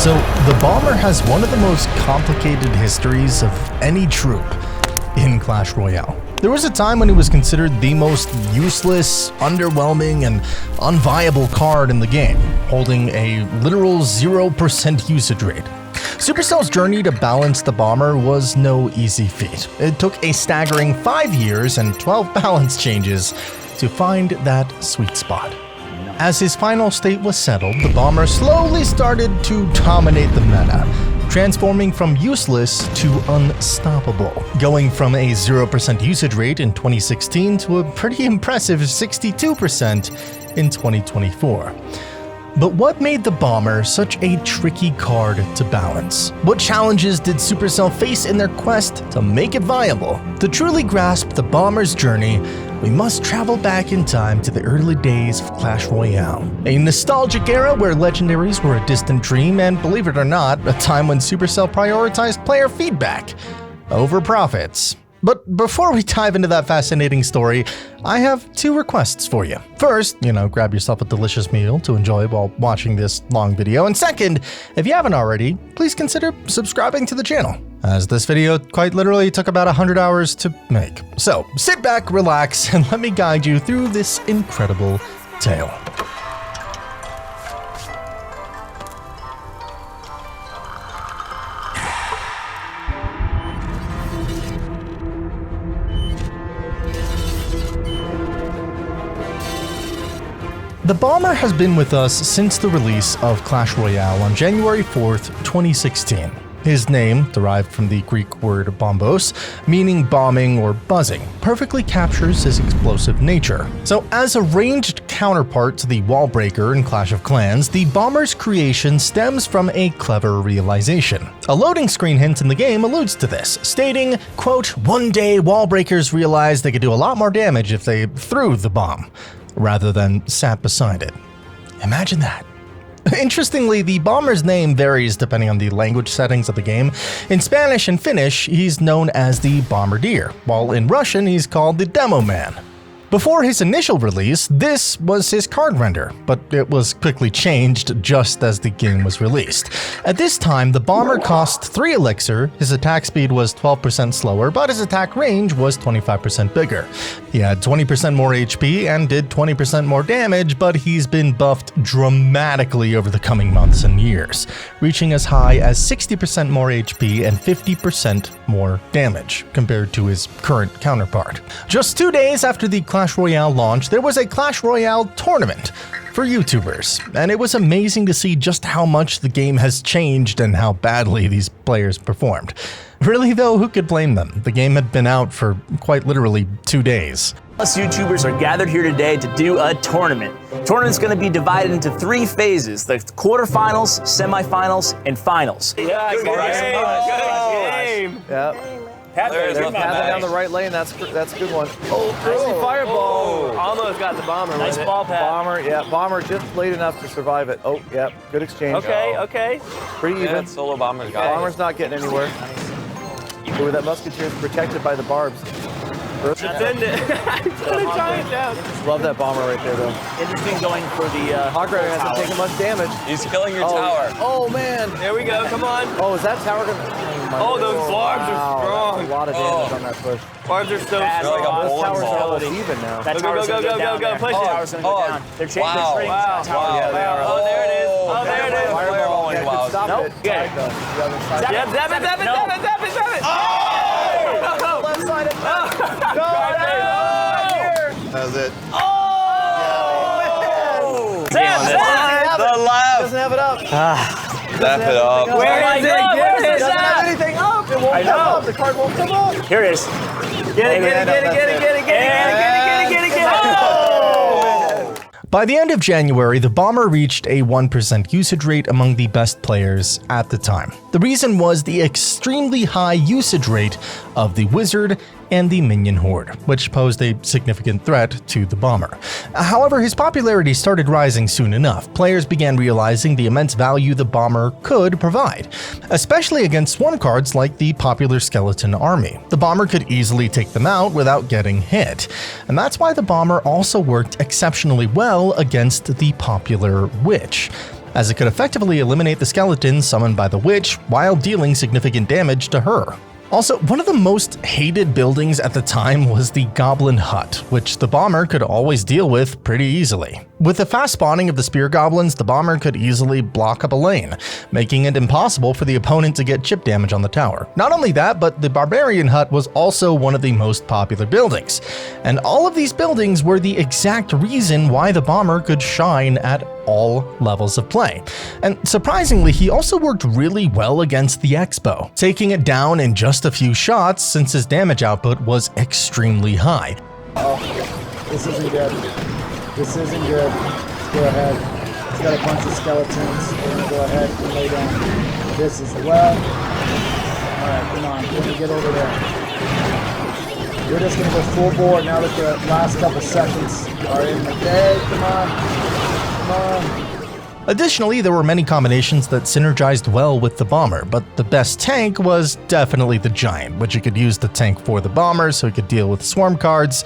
So, the Bomber has one of the most complicated histories of any troop in Clash Royale. There was a time when it was considered the most useless, underwhelming, and unviable card in the game, holding a literal 0% usage rate. Supercell's journey to balance the Bomber was no easy feat. It took a staggering 5 years and 12 balance changes to find that sweet spot. As his final state was settled, the Bomber slowly started to dominate the meta, transforming from useless to unstoppable, going from a 0% usage rate in 2016 to a pretty impressive 62% in 2024. But what made the Bomber such a tricky card to balance? What challenges did Supercell face in their quest to make it viable? To truly grasp the Bomber's journey, we must travel back in time to the early days of Clash Royale. A nostalgic era where legendaries were a distant dream and, believe it or not, a time when Supercell prioritized player feedback over profits. But before we dive into that fascinating story, I have 2 requests for you. First, grab yourself a delicious meal to enjoy while watching this long video. And second, if you haven't already, please consider subscribing to the channel, as this video quite literally took about 100 hours to make. So sit back, relax, and let me guide you through this incredible tale. The Bomber has been with us since the release of Clash Royale on January 4th, 2016. His name, derived from the Greek word bombos, meaning bombing or buzzing, perfectly captures his explosive nature. So as a ranged counterpart to the wall breaker in Clash of Clans, the Bomber's creation stems from a clever realization. A loading screen hint in the game alludes to this, stating, quote, "One day wall breakers realized they could do a lot more damage if they threw the bomb, rather than sat beside it." Imagine that. Interestingly, the Bomber's name varies depending on the language settings of the game. In Spanish and Finnish, he's known as the Bombardier, while in Russian he's called the Demo Man. Before his initial release, this was his card render, but it was quickly changed just as the game was released. At this time, the Bomber cost 3 elixir, his attack speed was 12% slower, but his attack range was 25% bigger. He had 20% more HP and did 20% more damage, but he's been buffed dramatically over the coming months and years, reaching as high as 60% more HP and 50% more damage compared to his current counterpart. Just 2 days after the Clash Royale launch, there was a Clash Royale tournament for YouTubers, and it was amazing to see just how much the game has changed and how badly these players performed. Really though, who could blame them? The game had been out for quite literally 2 days. Us YouTubers are gathered here today to do a tournament. The tournament's going to be divided into 3 phases: the quarterfinals, semifinals, and finals. Yeah, good game. Yep. There's Pathing down the right lane. That's a good one. Oh, crazy fireball. Oh, almost got the Bomber. Nice ball, Pat. Bomber, yeah. Bomber just late enough to survive it. Oh, yep. Good exchange. Okay. Pretty even. Yeah, solo Bomber's got it. Bomber's not getting anywhere. Ooh, that Musketeer's protected by the barbs. That's in it. Giant down. Love that Bomber right there, though. Interesting going for the Hog Rider hasn't taken much damage. He's killing your tower. Oh, man. There we go. Come on. Oh, is that tower going to... Oh, those barbs are strong. That's a lot of damage on that push. Barbs are so They're like a strong. Those bowling towers are ball. almost even now. That tower's gonna go down there. Push That it. tower's gonna go down. They're trading Wow. Wow. that tower. Yeah, they are. Oh, there it is. Oh, there it is. Fireball. Yeah, Wow. could stop Nope. it. Yeah. Like the other side. Yep, zap it. Oh! Left side of No! That's it. Oh, man. The left. Doesn't have it up. Zap it up. Where is it? Doesn't have anything up. It won't come up. The card won't come up. Here it is. Get it. By the end of January, the Bomber reached a 1% usage rate among the best players at the time. The reason was the extremely high usage rate of the Wizard and the Minion Horde, which posed a significant threat to the Bomber. However, his popularity started rising soon enough. Players began realizing the immense value the Bomber could provide, especially against swarm cards like the popular Skeleton Army. The Bomber could easily take them out without getting hit, and that's why the Bomber also worked exceptionally well against the popular Witch. as it could effectively eliminate the skeletons summoned by the witch while dealing significant damage to her. Also, one of the most hated buildings at the time was the Goblin Hut, which the bomber could always deal with pretty easily. With the fast spawning of the spear goblins, the bomber could easily block up a lane, making it impossible for the opponent to get chip damage on the tower. Not only that, but the Barbarian Hut was also one of the most popular buildings, and all of these buildings were the exact reason why the bomber could shine at all levels of play. And surprisingly, he also worked really well against the Expo, taking it down in just a few shots since his damage output was extremely high. Oh, this isn't good. This isn't good. Let's go ahead. He's got a bunch of skeletons. We're gonna go ahead and lay down this as well. Alright, come on. We're gonna get over there. We're just gonna go full board now that the last couple seconds are in the day. Come on. Come on. Additionally, there were many combinations that synergized well with the bomber, but the best tank was definitely the Giant, which you could use the tank for the bomber so he could deal with swarm cards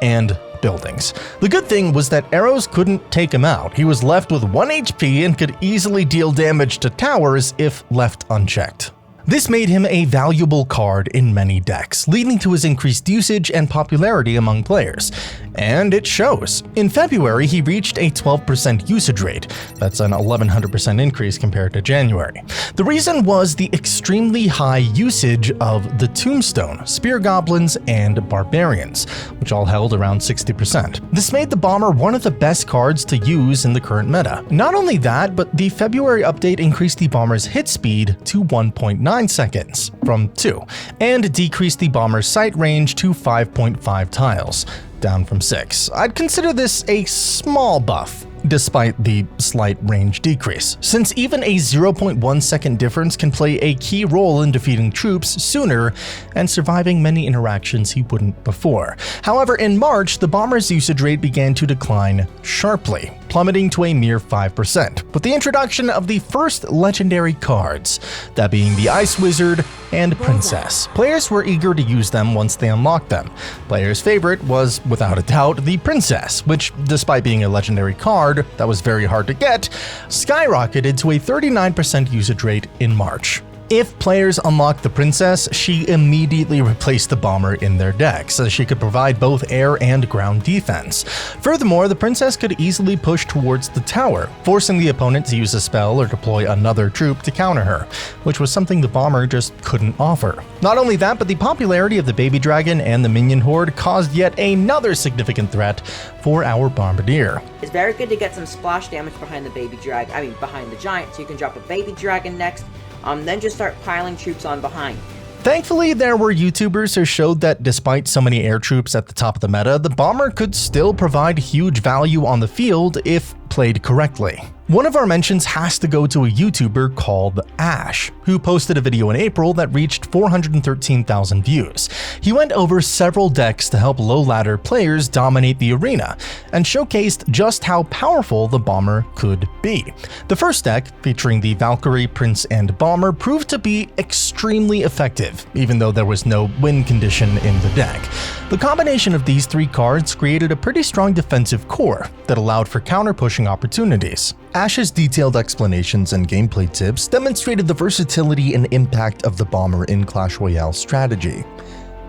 and buildings. The good thing was that arrows couldn't take him out. He was left with 1 HP and could easily deal damage to towers if left unchecked. This made him a valuable card in many decks, leading to his increased usage and popularity among players. And it shows. In February, he reached a 12% usage rate. That's an 1100% increase compared to January. The reason was the extremely high usage of the Tombstone, Spear Goblins, and Barbarians, which all held around 60%. This made the bomber one of the best cards to use in the current meta. Not only that, but the February update increased the bomber's hit speed to 1.9 seconds from 2, and decreased the bomber's sight range to 5.5 tiles, down from 6. I'd consider this a small buff, despite the slight range decrease, since even a 0.1 second difference can play a key role in defeating troops sooner and surviving many interactions he wouldn't before. However, in March, the bomber's usage rate began to decline sharply, plummeting to a mere 5%, with the introduction of the first legendary cards, that being the Ice Wizard and Princess. Players were eager to use them once they unlocked them. Players' favorite was, without a doubt, the Princess, which, despite being a legendary card that was very hard to get, skyrocketed to a 39% usage rate in March. If players unlocked the Princess, she immediately replaced the bomber in their decks, as she could provide both air and ground defense. Furthermore, the Princess could easily push towards the tower, forcing the opponent to use a spell or deploy another troop to counter her, which was something the bomber just couldn't offer. Not only that, but the popularity of the baby dragon and the minion horde caused yet another significant threat for our bombardier. It's very good to get some splash damage behind the behind the giant, so you can drop a baby dragon next. Then just start piling troops on behind. Thankfully, there were YouTubers who showed that despite so many air troops at the top of the meta, the bomber could still provide huge value on the field if played correctly. One of our mentions has to go to a YouTuber called Ash, who posted a video in April that reached 413,000 views. He went over several decks to help low-ladder players dominate the arena, and showcased just how powerful the bomber could be. The first deck, featuring the Valkyrie, Prince, and Bomber, proved to be extremely effective, even though there was no win condition in the deck. The combination of these three cards created a pretty strong defensive core that allowed for counter-pushing opportunities. Ash's detailed explanations and gameplay tips demonstrated the versatility and impact of the bomber in Clash Royale strategy.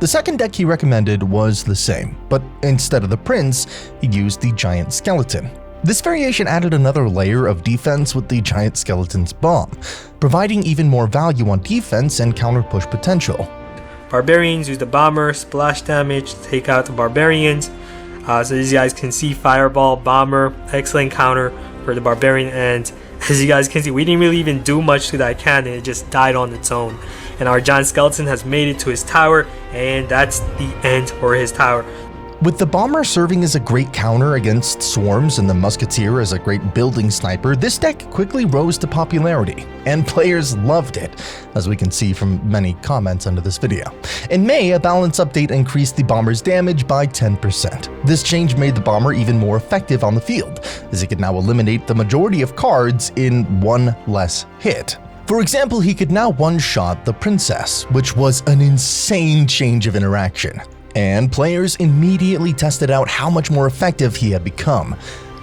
The second deck he recommended was the same, but instead of the Prince, he used the Giant Skeleton. This variation added another layer of defense with the Giant Skeleton's bomb, providing even more value on defense and counter-push potential. Barbarians use the bomber, splash damage to take out the barbarians. So as you guys can see, fireball, bomber, excellent counter for the barbarian, and as you guys can see, we didn't really even do much to that cannon, it just died on its own. And our giant skeleton has made it to his tower, and that's the end for his tower. With the bomber serving as a great counter against swarms and the musketeer as a great building sniper, this deck quickly rose to popularity, and players loved it, as we can see from many comments under this video. In May, a balance update increased the bomber's damage by 10%. This change made the bomber even more effective on the field, as he could now eliminate the majority of cards in one less hit. For example, he could now one-shot the Princess, which was an insane change of interaction. And players immediately tested out how much more effective he had become.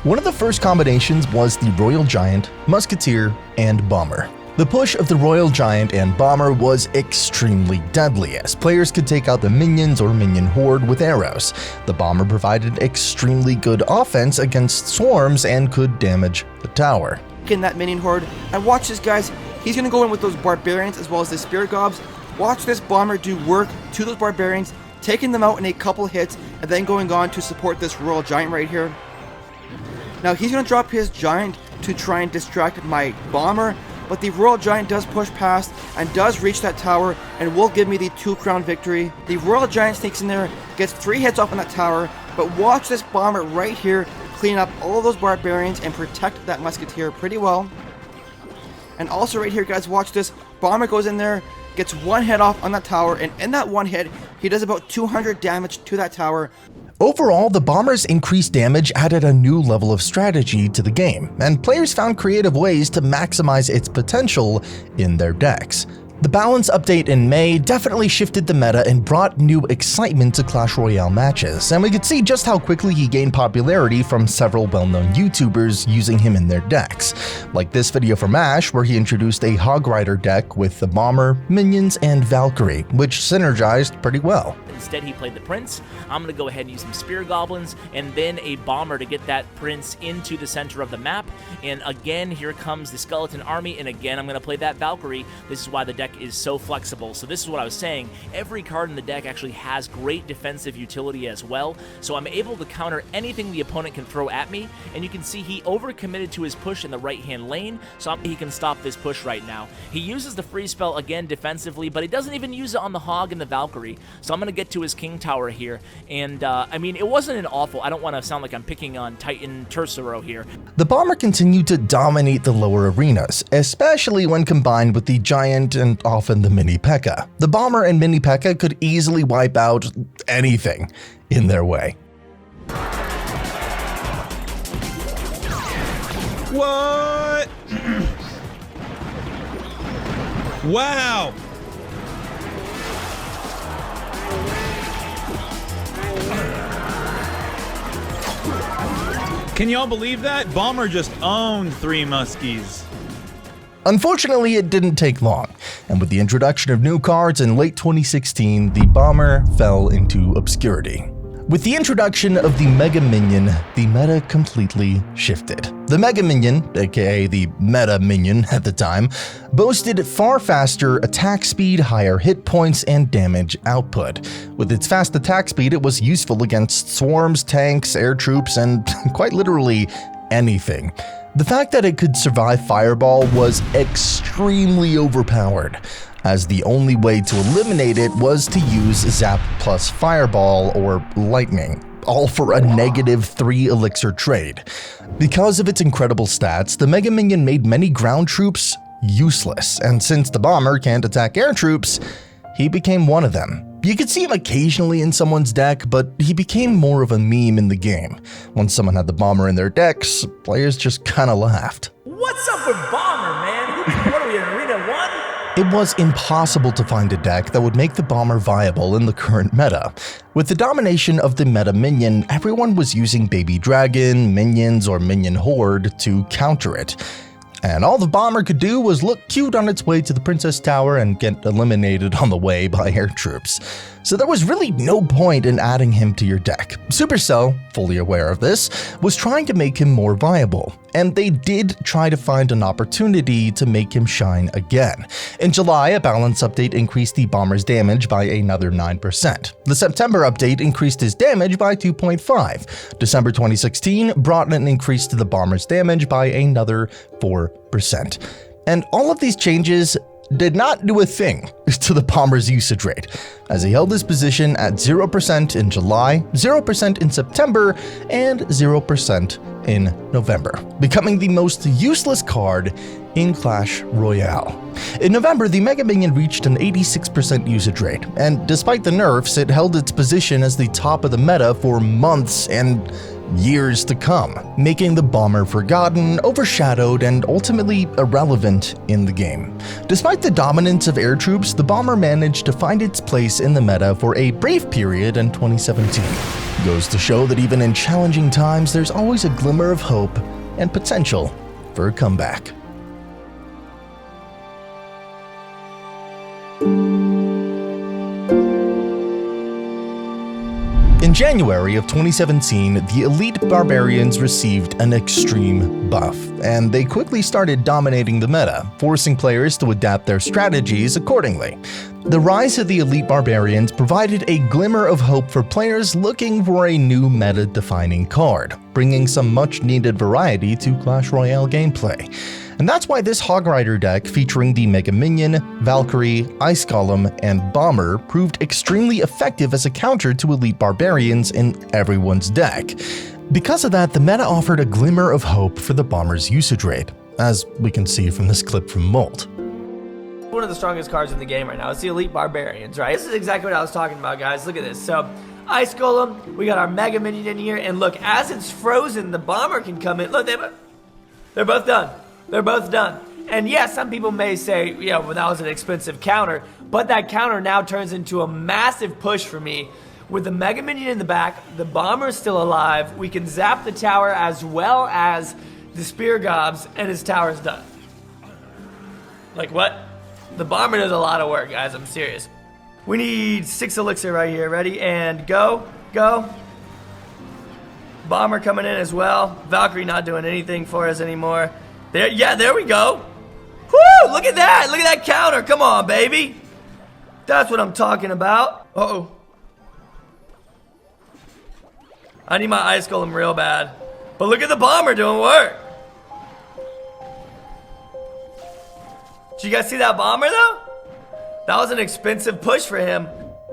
One of the first combinations was the Royal Giant, Musketeer, and Bomber. The push of the Royal Giant and Bomber was extremely deadly, as players could take out the minions or minion horde with arrows. The Bomber provided extremely good offense against swarms and could damage the tower. In that minion horde, and watch this, guys. He's gonna go in with those barbarians as well as the spirit gobs. Watch this Bomber do work to those barbarians, taking them out in a couple hits, and then going on to support this Royal Giant right here. Now he's gonna drop his Giant to try and distract my Bomber, but the Royal Giant does push past and does reach that tower and will give me the 2-crown victory. The Royal Giant sneaks in there, gets 3 hits off on that tower, but watch this Bomber right here clean up all of those barbarians and protect that Musketeer pretty well. And also right here, guys, watch this. Bomber goes in there, gets 1 hit off on that tower, and in that 1 hit, he does about 200 damage to that tower. Overall, the Bomber's increased damage added a new level of strategy to the game, and players found creative ways to maximize its potential in their decks. The balance update in May definitely shifted the meta and brought new excitement to Clash Royale matches, and we could see just how quickly he gained popularity from several well-known YouTubers using him in their decks, like this video from Ash where he introduced a Hog Rider deck with the Bomber, Minions, and Valkyrie, which synergized pretty well. Instead, he played the Prince. I'm going to go ahead and use some Spear Goblins and then a Bomber to get that Prince into the center of the map. And again, here comes the Skeleton Army, and again, I'm going to play that Valkyrie. This is why the deck is so flexible. So this is what I was saying. Every card in the deck actually has great defensive utility as well. So I'm able to counter anything the opponent can throw at me. And you can see he overcommitted to his push in the right-hand lane, so he can stop this push right now. He uses the freeze spell again defensively, but he doesn't even use it on the Hog and the Valkyrie. So I'm going to get to his King Tower here, and I mean, it wasn't an awful, I don't want to sound like I'm picking on Titan Tercero here. The Bomber continued to dominate the lower arenas, especially when combined with the Giant and often the Mini P.E.K.K.A. The Bomber and Mini P.E.K.K.A. could easily wipe out anything in their way. What? Wow! Can y'all believe that? Bomber just owned 3 Muskies. Unfortunately, it didn't take long, and with the introduction of new cards in late 2016, the Bomber fell into obscurity. With the introduction of the Mega Minion, the meta completely shifted. The Mega Minion, aka the Meta Minion at the time, boasted far faster attack speed, higher hit points, and damage output. With its fast attack speed, it was useful against swarms, tanks, air troops, and quite literally anything. The fact that it could survive Fireball was extremely overpowered, as the only way to eliminate it was to use Zap plus Fireball or Lightning, all for a -3 elixir trade. Because of its incredible stats, the Mega Minion made many ground troops useless, and since the Bomber can't attack air troops, he became one of them. You could see him occasionally in someone's deck, but he became more of a meme in the game. Once someone had the Bomber in their decks, players just kinda laughed. What's up with Bomber, man? What are we in Arena 1? It was impossible to find a deck that would make the Bomber viable in the current meta. With the domination of the Meta Minion, everyone was using Baby Dragon, Minions, or Minion Horde to counter it. And all the Bomber could do was look cute on its way to the Princess Tower and get eliminated on the way by air troops. So there was really no point in adding him to your deck. Supercell, fully aware of this, was trying to make him more viable, and they did try to find an opportunity to make him shine again. In July, a balance update increased the Bomber's damage by another 9%. The September update increased his damage by 2.5. December 2016 brought an increase to the Bomber's damage by another 4%. And all of these changes did not do a thing to the Bomber's usage rate, as he held his position at 0% in July, 0% in September, and 0% in November, becoming the most useless card in Clash Royale. In November, the Mega Minion reached an 86% usage rate, and despite the nerfs, it held its position as the top of the meta for months and years to come, making the Bomber forgotten, overshadowed, and ultimately irrelevant in the game. Despite the dominance of air troops, the Bomber managed to find its place in the meta for a brief period in 2017. Goes to show that even in challenging times, there's always a glimmer of hope and potential for a comeback. In January of 2017, the elite barbarians received an extreme buff, and they quickly started dominating the meta, forcing players to adapt their strategies accordingly. The rise of the elite barbarians provided a glimmer of hope for players looking for a new meta-defining card, bringing some much-needed variety to Clash Royale gameplay. And that's why this Hog Rider deck featuring the Mega Minion, Valkyrie, Ice Golem, and Bomber proved extremely effective as a counter to elite barbarians in everyone's deck. Because of that, the meta offered a glimmer of hope for the Bomber's usage rate, as we can see from this clip from Molt. One of the strongest cards in the game right now is the elite barbarians, right? This is exactly what I was talking about, guys. Look at this. So, Ice Golem, we got our Mega Minion in here, and look, as it's frozen, the Bomber can come in. Look, they're both done. They're both done. And yes, some people may say, yeah, well, that was an expensive counter, but that counter now turns into a massive push for me. With the Mega Minion in the back, the Bomber is still alive, we can zap the tower as well as the Spear Gobs, and his tower's done. Like what? The Bomber does a lot of work, guys, I'm serious. We need 6 elixir right here, ready, and go. Bomber coming in as well. Valkyrie not doing anything for us anymore. There we go. Woo! Look at that counter. Come on, baby. That's what I'm talking about. Uh-oh. I need my Ice Golem real bad. But look at the Bomber doing work. Did you guys see that Bomber, though? That was an expensive push for him.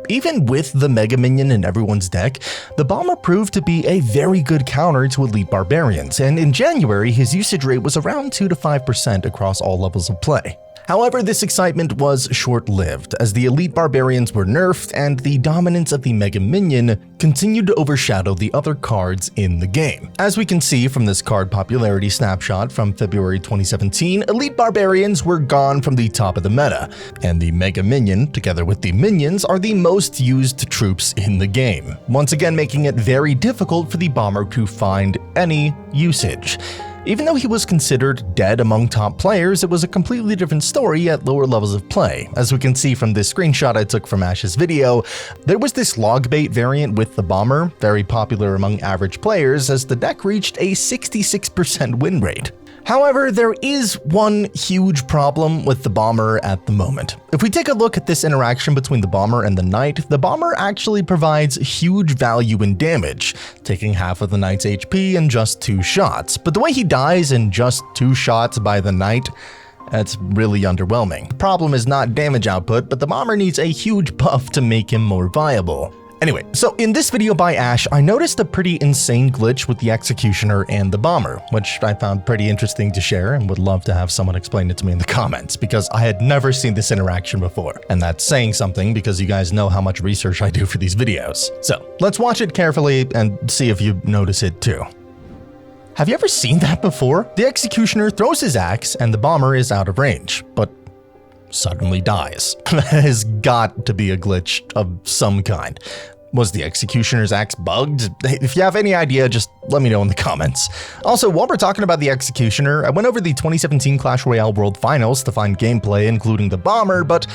Even with the Mega Minion in everyone's deck, the Bomber proved to be a very good counter to elite barbarians, and in January his usage rate was around 2 to 5% across all levels of play. However, this excitement was short-lived, as the elite barbarians were nerfed and the dominance of the Mega Minion continued to overshadow the other cards in the game. As we can see from this card popularity snapshot from February 2017, elite barbarians were gone from the top of the meta, and the Mega Minion, together with the minions, are the most used troops in the game, once again making it very difficult for the Bomber to find any usage. Even though he was considered dead among top players, it was a completely different story at lower levels of play. As we can see from this screenshot I took from Ash's video, there was this log bait variant with the Bomber, very popular among average players, as the deck reached a 66% win rate. However, there is one huge problem with the Bomber at the moment. If we take a look at this interaction between the Bomber and the Knight, the Bomber actually provides huge value in damage, taking half of the Knight's HP in just 2 shots. But the way he dies in just 2 shots by the Knight, that's really underwhelming. The problem is not damage output, but the Bomber needs a huge buff to make him more viable. Anyway, so in this video by Ash, I noticed a pretty insane glitch with the Executioner and the Bomber, which I found pretty interesting to share and would love to have someone explain it to me in the comments, because I had never seen this interaction before. And that's saying something because you guys know how much research I do for these videos. So let's watch it carefully and see if you notice it too. Have you ever seen that before? The Executioner throws his axe and the Bomber is out of range, but suddenly dies. That has got to be a glitch of some kind. Was the Executioner's axe bugged? If you have any idea, just let me know in the comments. Also, while we're talking about the Executioner, I went over the 2017 Clash Royale World Finals to find gameplay including the Bomber, but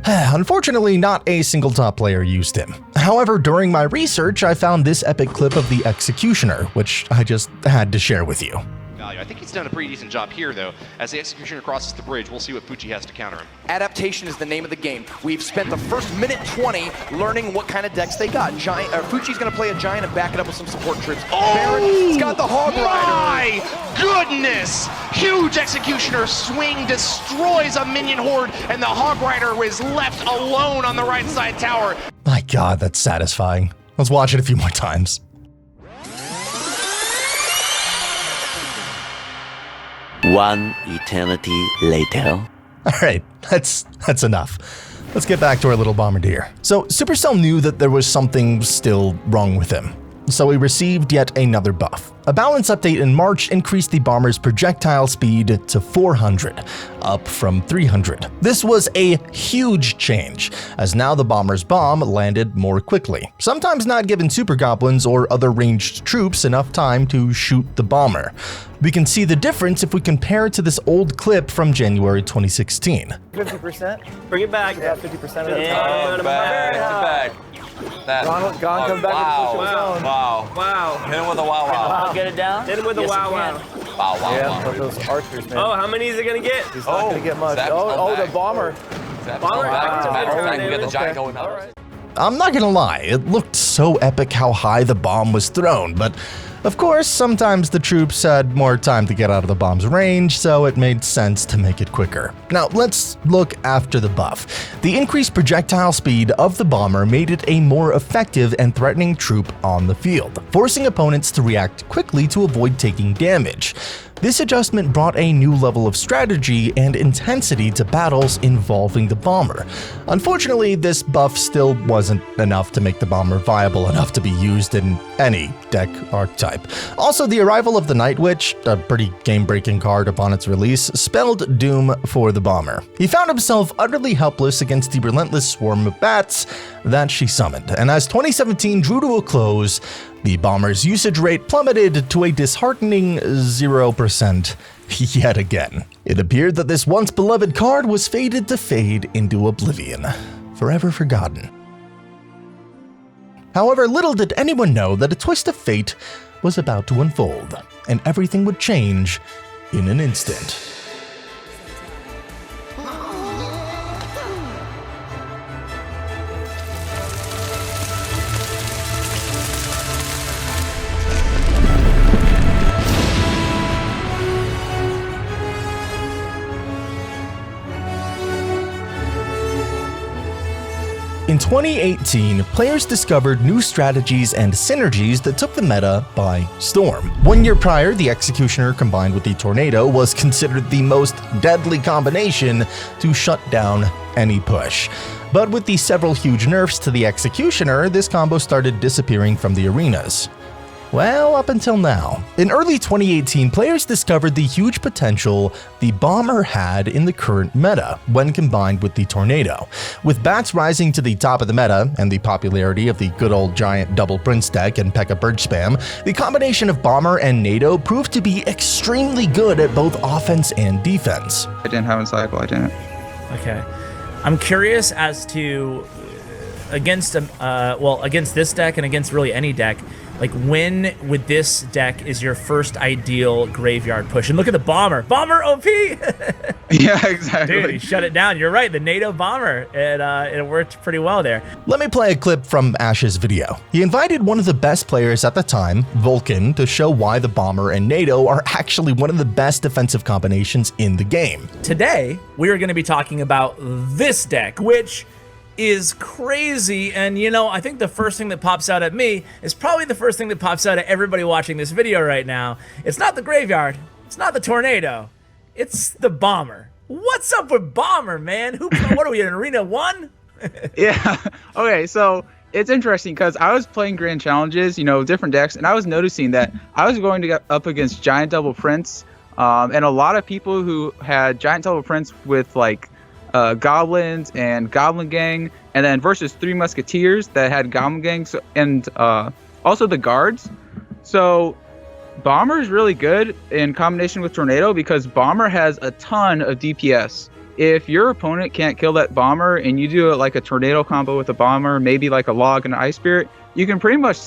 unfortunately not a single top player used him. However, during my research, I found this epic clip of the Executioner, which I just had to share with you. I think he's done a pretty decent job here, though. As the Executioner crosses the bridge, we'll see what Pucci has to counter him. Adaptation is the name of the game. We've spent the first minute 20 learning what kind of decks they got. Pucci's going to play a Giant and back it up with some support troops. Oh! Baron's got the Hog Rider. My goodness! Huge Executioner swing destroys a minion horde, and the Hog Rider is left alone on the right side tower. My god, that's satisfying. Let's watch it a few more times. One eternity later. Alright, that's enough. Let's get back to our little bombardier. So Supercell knew that there was something still wrong with him, so he received yet another buff. A balance update in March increased the bomber's projectile speed to 400, up from 300. This was a huge change, as now the bomber's bomb landed more quickly, sometimes not giving super goblins or other ranged troops enough time to shoot the bomber. We can see the difference if we compare it to this old clip from January 2016. 50%? Bring it back. Yeah, 50% of the time. Oh, back. That. Gone comes back wow. to the zone. Wow. Hit him with a wow. Get it down? Hit him with a wow. Wow. Yeah, but those archers, man. Oh, how many is it going to get? He's not going to get much. The bomber. Bomber. We get the giant going up. Right. I'm not gonna lie, it looked so epic how high the bomb was thrown, but of course, sometimes the troops had more time to get out of the bomb's range, so it made sense to make it quicker. Now, let's look after the buff. The increased projectile speed of the bomber made it a more effective and threatening troop on the field, forcing opponents to react quickly to avoid taking damage. This adjustment brought a new level of strategy and intensity to battles involving the bomber. Unfortunately, this buff still wasn't enough to make the bomber viable enough to be used in any deck archetype. Also, the arrival of the Night Witch, a pretty game-breaking card upon its release, spelled doom for the bomber. He found himself utterly helpless against the relentless swarm of bats that she summoned, and as 2017 drew to a close, the bomber's usage rate plummeted to a disheartening 0% yet again. It appeared that this once beloved card was fated to fade into oblivion, forever forgotten. However, little did anyone know that a twist of fate was about to unfold, and everything would change in an instant. In 2018, players discovered new strategies and synergies that took the meta by storm. 1 year prior, the Executioner combined with the Tornado was considered the most deadly combination to shut down any push. But with the several huge nerfs to the Executioner, this combo started disappearing from the arenas. Well, up until now. In early 2018, players discovered the huge potential the Bomber had in the current meta when combined with the Tornado. With bats rising to the top of the meta and the popularity of the good old giant double Prince deck and P.E.K.K.A. Birch spam, the combination of Bomber and NATO proved to be extremely good at both offense and defense. I didn't have a cycle, I didn't. Okay. I'm curious as to against this deck and against really any deck, like when with this deck is your first ideal graveyard push? And look at the Bomber. Bomber OP! Yeah, exactly. Dude, he shut it down. You're right, the NATO Bomber. It worked pretty well there. Let me play a clip from Ash's video. He invited one of the best players at the time, Vulcan, to show why the Bomber and NATO are actually one of the best defensive combinations in the game. Today, we are going to be talking about this deck, which is crazy, and you know, I think the first thing that pops out at me is probably the first thing that pops out at everybody watching this video right now. It's not the Graveyard, it's not the Tornado, it's the Bomber. What's up with Bomber, man? What are we in Arena 1? Yeah, okay, so it's interesting because I was playing Grand Challenges, you know, different decks, and I was noticing that I was going to get up against Giant Double Prince, and a lot of people who had Giant Double Prince with like Goblins and Goblin Gang, and then versus 3 Musketeers that had Goblin Gangs and also the Guards. So Bomber is really good in combination with Tornado because Bomber has a ton of DPS. If your opponent can't kill that Bomber and you do it like a Tornado combo with a Bomber, maybe like a Log and an Ice Spirit, you can pretty much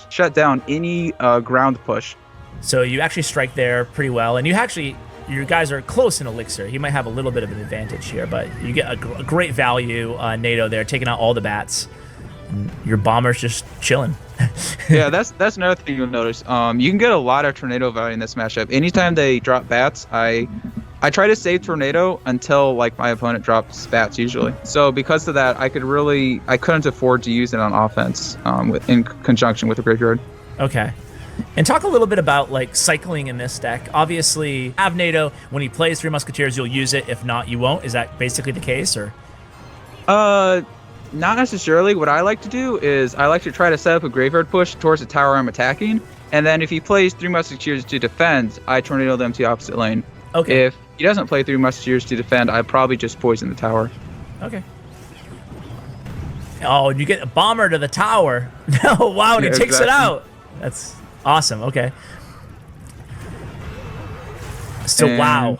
shut down any ground push. So you actually strike there pretty well, and your guys are close in Elixir. He might have a little bit of an advantage here, but you get a great value NATO there, taking out all the bats. And your Bomber's just chilling. Yeah, that's another thing you'll notice. You can get a lot of Tornado value in this matchup. Anytime they drop bats, I try to save Tornado until like my opponent drops bats usually. So because of that, I couldn't afford to use it on offense in conjunction with the Graveyard. Okay. And talk a little bit about like cycling in this deck. Obviously, have NATO, when he plays 3 Musketeers, you'll use it. If not, you won't. Is that basically the case, or? Not necessarily. What I like to do is I like to try to set up a Graveyard push towards the tower I'm attacking, and then if he plays 3 Musketeers to defend, I Tornado them to the opposite lane. Okay. he doesn't play 3 Musketeers to defend, I'd probably just poison the tower. Okay. Oh, you get a bomber to the tower. Oh, wow, and he takes it out. That's awesome. Okay. So, wow.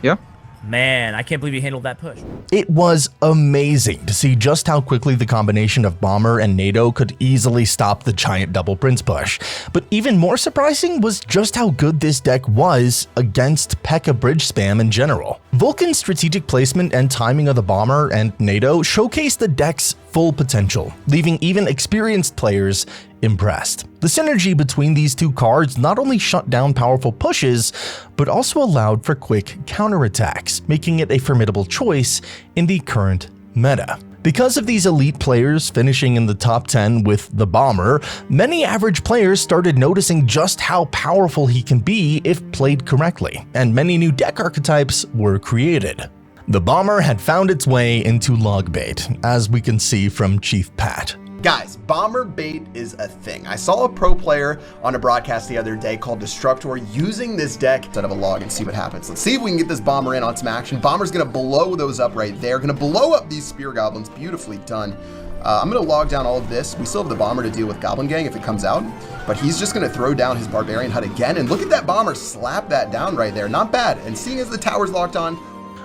Yeah. Man, I can't believe he handled that push. It was amazing to see just how quickly the combination of Bomber and NATO could easily stop the giant double Prince push. But even more surprising was just how good this deck was against P.E.K.K.A. bridge spam in general. Vulcan's strategic placement and timing of the Bomber and NATO showcased the deck's full potential, leaving even experienced players impressed. The synergy between these two cards not only shut down powerful pushes, but also allowed for quick counterattacks, making it a formidable choice in the current meta. Because of these elite players finishing in the top 10 with the Bomber, many average players started noticing just how powerful he can be if played correctly, and many new deck archetypes were created. The Bomber had found its way into log bait, as we can see from Chief Pat. Guys, bomber bait is a thing. I saw a pro player on a broadcast the other day called Destructor using this deck instead of a log and see what happens. Let's see if we can get this bomber in on some action. Bomber's gonna blow those up right there. Gonna blow up these spear goblins. Beautifully done. I'm gonna log down all of this. We still have the bomber to deal with Goblin Gang if it comes out, but he's just gonna throw down his Barbarian Hut again. And look at that bomber slap that down right there. Not bad. And seeing as the tower's locked on,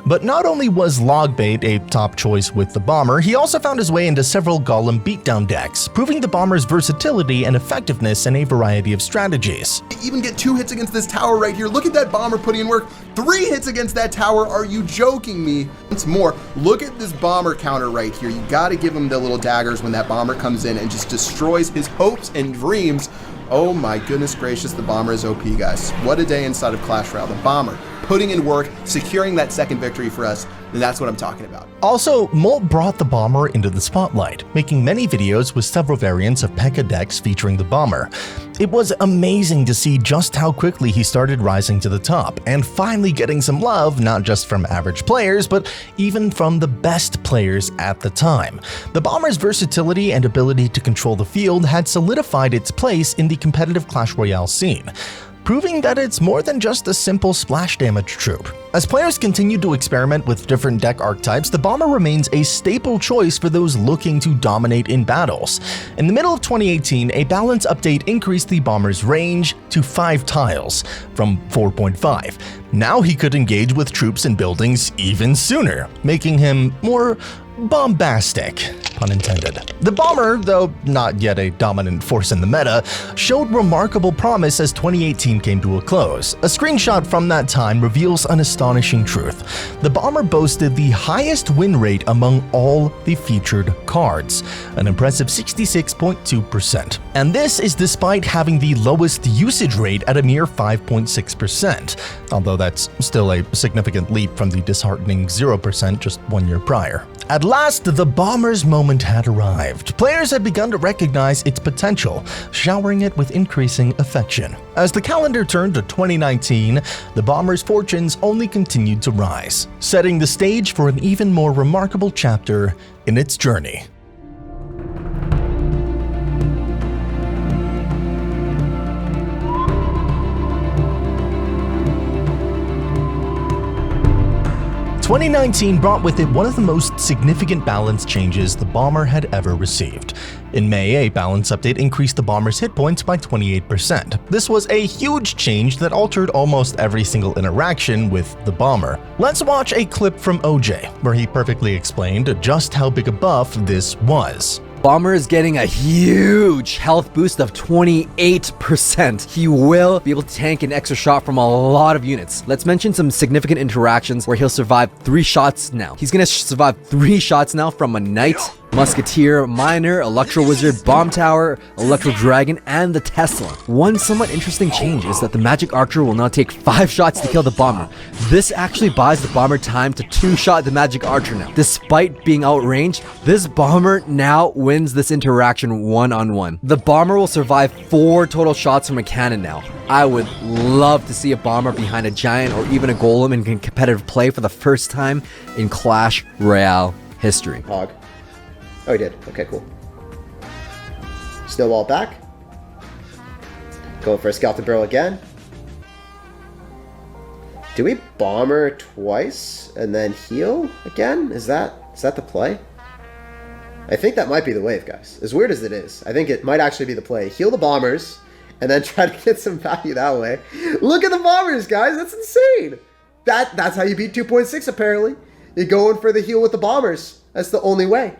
but not only was Logbait a top choice with the Bomber, he also found his way into several Golem beatdown decks, proving the Bomber's versatility and effectiveness in a variety of strategies. Even get 2 hits against this tower right here. Look at that Bomber putting in work. 3 hits against that tower. Are you joking me? Once more, look at this Bomber counter right here. You gotta give him the little daggers when that Bomber comes in and just destroys his hopes and dreams. Oh my goodness gracious, the Bomber is OP, guys. What a day inside of Clash Royale. The Bomber putting in work, securing that second victory for us, and that's what I'm talking about. Also, Molt brought the Bomber into the spotlight, making many videos with several variants of P.E.K.K.A. decks featuring the Bomber. It was amazing to see just how quickly he started rising to the top, and finally getting some love not just from average players, but even from the best players at the time. The Bomber's versatility and ability to control the field had solidified its place in the competitive Clash Royale scene, proving that it's more than just a simple splash damage troop. As players continue to experiment with different deck archetypes, the Bomber remains a staple choice for those looking to dominate in battles. In the middle of 2018, a balance update increased the Bomber's range to 5 tiles, from 4.5. Now he could engage with troops and buildings even sooner, making him more bombastic, pun intended. The Bomber, though not yet a dominant force in the meta, showed remarkable promise as 2018 came to a close. A screenshot from that time reveals an astonishing truth. The Bomber boasted the highest win rate among all the featured cards, an impressive 66.2%. And this is despite having the lowest usage rate at a mere 5.6%, although that's still a significant leap from the disheartening 0% just 1 year prior. At last, the Bomber's moment had arrived. Players had begun to recognize its potential, showering it with increasing affection. As the calendar turned to 2019, the Bomber's fortunes only continued to rise, setting the stage for an even more remarkable chapter in its journey. ', 2019 brought with it one of the most significant balance changes the Bomber had ever received. In May, a balance update increased the Bomber's hit points by 28%. This was a huge change that altered almost every single interaction with the Bomber. Let's watch a clip from OJ, where he perfectly explained just how big a buff this was. Bomber is getting a huge health boost of 28%. He will be able to tank an extra shot from a lot of units. Let's mention some significant interactions where he'll survive 3 shots now. He's gonna survive 3 shots now from a Knight, Musketeer, Miner, Electro Wizard, Bomb Tower, Electro Dragon, and the Tesla. One somewhat interesting change is that the Magic Archer will now take 5 shots to kill the Bomber. This actually buys the Bomber time to 2-shot the Magic Archer now. Despite being outranged, this Bomber now wins this interaction one-on-one. The Bomber will survive 4 total shots from a cannon now. I would love to see a Bomber behind a Giant or even a Golem in competitive play for the first time in Clash Royale history. Hog. Oh, he did. Okay, cool. Still wall back. Going for a Skeleton Barrel again. Do we bomber twice and then heal again? Is that the play? I think that might be the wave, guys. As weird as it is, I think it might actually be the play. Heal the bombers and then try to get some value that way. Look at the bombers, guys. That's insane. That's how you beat 2.6, apparently. You're going for the heal with the bombers. That's the only way.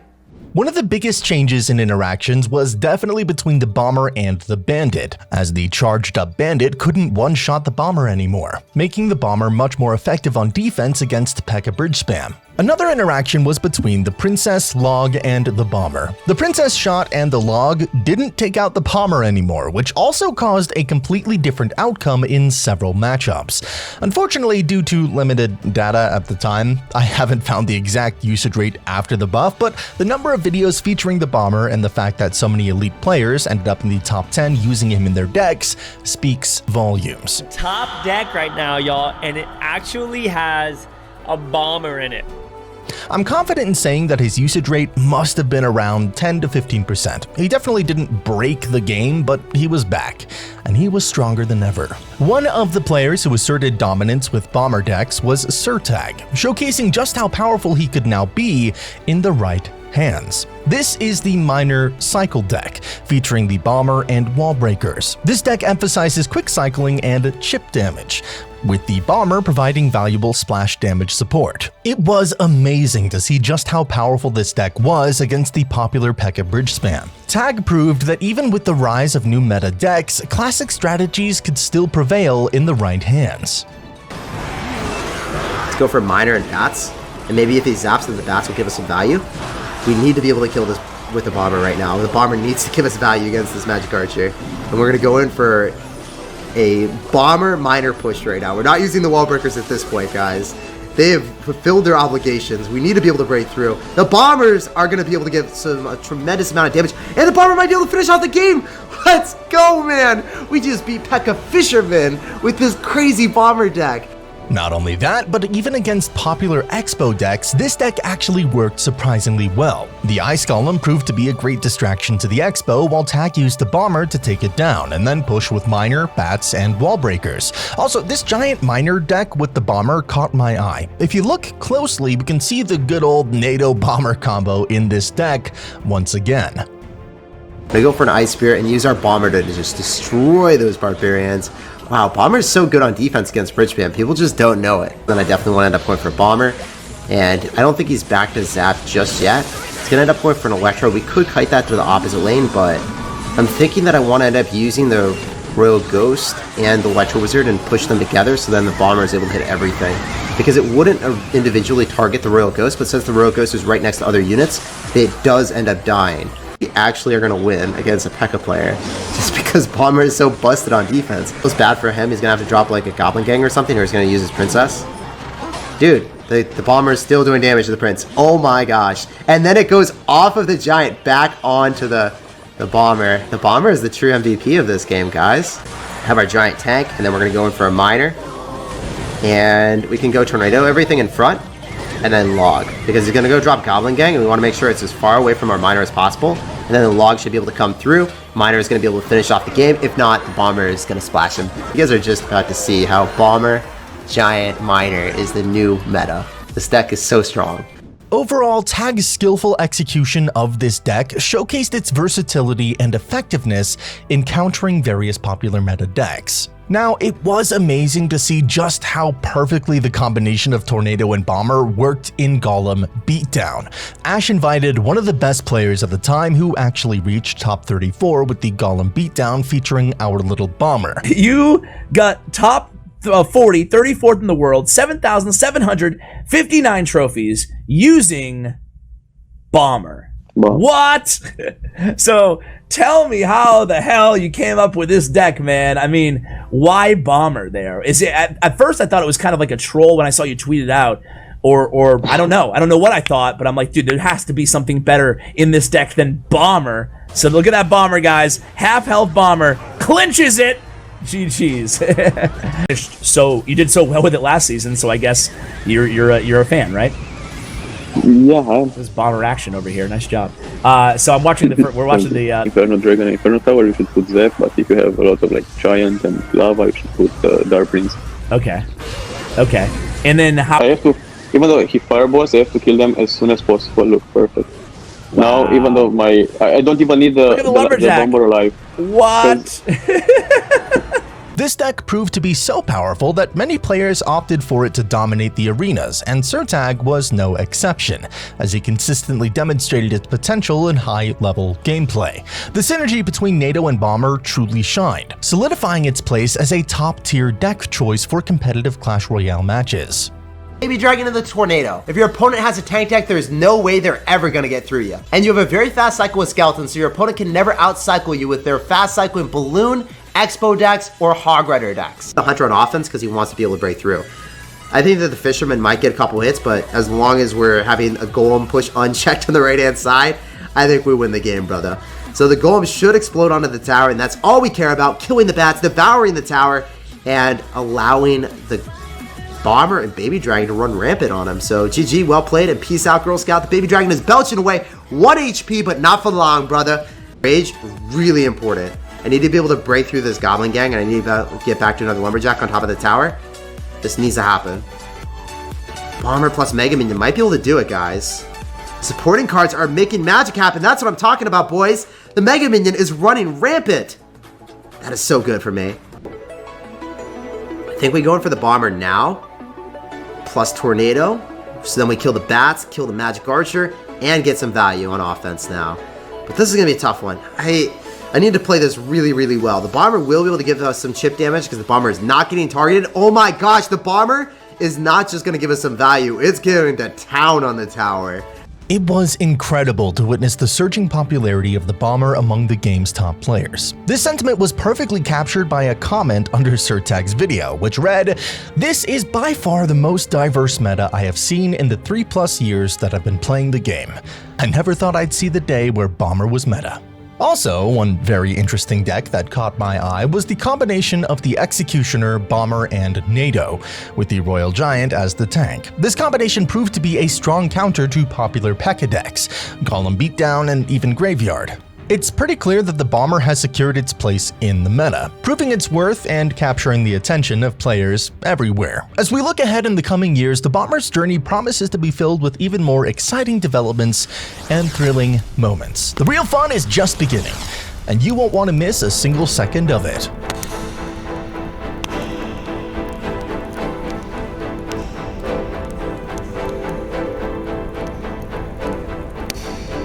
One of the biggest changes in interactions was definitely between the bomber and the bandit, as the charged up bandit couldn't one-shot the bomber anymore, making the bomber much more effective on defense against P.E.K.K.A. bridge spam. Another interaction was between the princess, log, and the bomber. The princess shot and the log didn't take out the bomber anymore, which also caused a completely different outcome in several matchups. Unfortunately, due to limited data at the time, I haven't found the exact usage rate after the buff, but the number of videos featuring the bomber and the fact that so many elite players ended up in the top 10 using him in their decks speaks volumes. Top deck right now, y'all, and it actually has a bomber in it. I'm confident in saying that his usage rate must have been around 10 to 15%. He definitely didn't break the game, but he was back, and he was stronger than ever. One of the players who asserted dominance with bomber decks was Surtag, showcasing just how powerful he could now be in the right hands. This is the Miner Cycle deck, featuring the bomber and wall breakers. This deck emphasizes quick cycling and chip damage, with the bomber providing valuable splash damage support. It was amazing to see just how powerful this deck was against the popular P.E.K.K.A. bridge spam. Tag proved that even with the rise of new meta decks, classic strategies could still prevail in the right hands. Let's go for Miner and bats, and maybe if he zaps, then the bats will give us some value. We need to be able to kill this with the bomber right now. The bomber needs to give us value against this magic archer, and we're gonna go in for a bomber miner push right now. We're not using the wall breakers at this point, guys. They have fulfilled their obligations. We need to be able to break through. The bombers are going to be able to give a tremendous amount of damage, and the bomber might be able to finish off the game. Let's go, man. We just beat P.E.K.K.A. Fisherman with this crazy bomber deck. Not only that, but even against popular Expo decks, this deck actually worked surprisingly well. The Ice Golem proved to be a great distraction to the Expo, while Tag used the bomber to take it down, and then push with Miner, bats, and wall breakers. Also, this giant Miner deck with the bomber caught my eye. If you look closely, we can see the good old NATO bomber combo in this deck once again. We go for an Ice Spirit and use our bomber to just destroy those barbarians. Wow, Bomber is so good on defense against bridge spam. People just don't know it. Then I definitely want to end up going for Bomber. And I don't think he's back to Zap just yet. He's going to end up going for an Electro. We could kite that to the opposite lane, but I'm thinking that I want to end up using the Royal Ghost and the Electro Wizard and push them together so then the Bomber is able to hit everything. Because it wouldn't individually target the Royal Ghost, but since the Royal Ghost is right next to other units, it does end up dying. We actually are going to win against a P.E.K.K.A. player just because Bomber is so busted on defense. It was bad for him. He's going to have to drop like a Goblin Gang or something, or he's going to use his Princess. Dude, the Bomber is still doing damage to the Prince. Oh my gosh. And then it goes off of the Giant back onto the Bomber. The Bomber is the true MVP of this game, guys. Have our Giant tank, and then we're going to go in for a Miner. And we can go Tornado everything in front. And then Log, because he's going to go drop Goblin Gang, and we want to make sure it's as far away from our Miner as possible. And then the Log should be able to come through. Miner is going to be able to finish off the game. If not, the Bomber is going to splash him. You guys are just about to see how Bomber, Giant, Miner is the new meta. This deck is so strong. Overall, Tag's skillful execution of this deck showcased its versatility and effectiveness in countering various popular meta decks. Now, it was amazing to see just how perfectly the combination of Tornado and Bomber worked in Golem Beatdown. Ash invited one of the best players of the time who actually reached top 34 with the Golem Beatdown featuring our little Bomber. You got top 40, 34th in the world, 7,759 trophies using Bomber. What? So tell me how the hell you came up with this deck, man. I mean, why Bomber there? Is it at first I thought it was kind of like a troll when I saw you tweet it out, or I don't know. I don't know what I thought, but I'm like, dude, there has to be something better in this deck than Bomber. So look at that Bomber, guys. Half health Bomber clinches it. GG's. So you did so well with it last season, so I guess you're a fan, right? Yeah. This Bomber action over here. Nice job. So I'm watching we're watching the Inferno Dragon and Inferno Tower, you should put Zeph, but if you have a lot of like Giant and Lava, you should put Dark Prince. Okay. Okay. And then how? I have to, even though he fireballs, I have to kill them as soon as possible. Look, perfect. Now, even though I don't even need the bomber alive. What? This deck proved to be so powerful that many players opted for it to dominate the arenas, and Surtag was no exception, as he consistently demonstrated its potential in high-level gameplay. The synergy between NATO and Bomber truly shined, solidifying its place as a top-tier deck choice for competitive Clash Royale matches. Baby Dragon and the Tornado. If your opponent has a tank deck, there's no way they're ever gonna get through you. And you have a very fast cycle with Skeletons, so your opponent can never outcycle you with their fast cycling Balloon, Expo decks, or Hog Rider decks. The Hunter on offense because he wants to be able to break through. I think that the Fisherman might get a couple hits, but as long as we're having a Golem push unchecked on the right-hand side, I think we win the game, brother. So the Golem should explode onto the tower, and that's all we care about, killing the bats, devouring the tower, and allowing the Bomber and Baby Dragon to run rampant on him. So GG, well played, and peace out, Girl Scout. The Baby Dragon is belching away 1 HP, but not for long, brother. Rage, really important. I need to be able to break through this Goblin Gang, and I need to get back to another Lumberjack on top of the tower. This needs to happen. Bomber plus Mega Minion might be able to do it, guys. Supporting cards are making magic happen. That's what I'm talking about, boys. The Mega Minion is running rampant. That is so good for me. I think we go in for the Bomber now. Plus Tornado. So then we kill the Bats, kill the Magic Archer, and get some value on offense now. But this is going to be a tough one. I need to play this really, really well. The Bomber will be able to give us some chip damage because the Bomber is not getting targeted. Oh my gosh, the Bomber is not just going to give us some value. It's going to town on the tower. It was incredible to witness the surging popularity of the Bomber among the game's top players. This sentiment was perfectly captured by a comment under Surtag's video, which read, "This is by far the most diverse meta I have seen in the 3+ years that I've been playing the game. I never thought I'd see the day where Bomber was meta." Also, one very interesting deck that caught my eye was the combination of the Executioner, Bomber, and NATO, with the Royal Giant as the tank. This combination proved to be a strong counter to popular P.E.K.K.A decks, Golem Beatdown, and even Graveyard. It's pretty clear that the Bomber has secured its place in the meta, proving its worth and capturing the attention of players everywhere. As we look ahead in the coming years, the Bomber's journey promises to be filled with even more exciting developments and thrilling moments. The real fun is just beginning, and you won't want to miss a single second of it.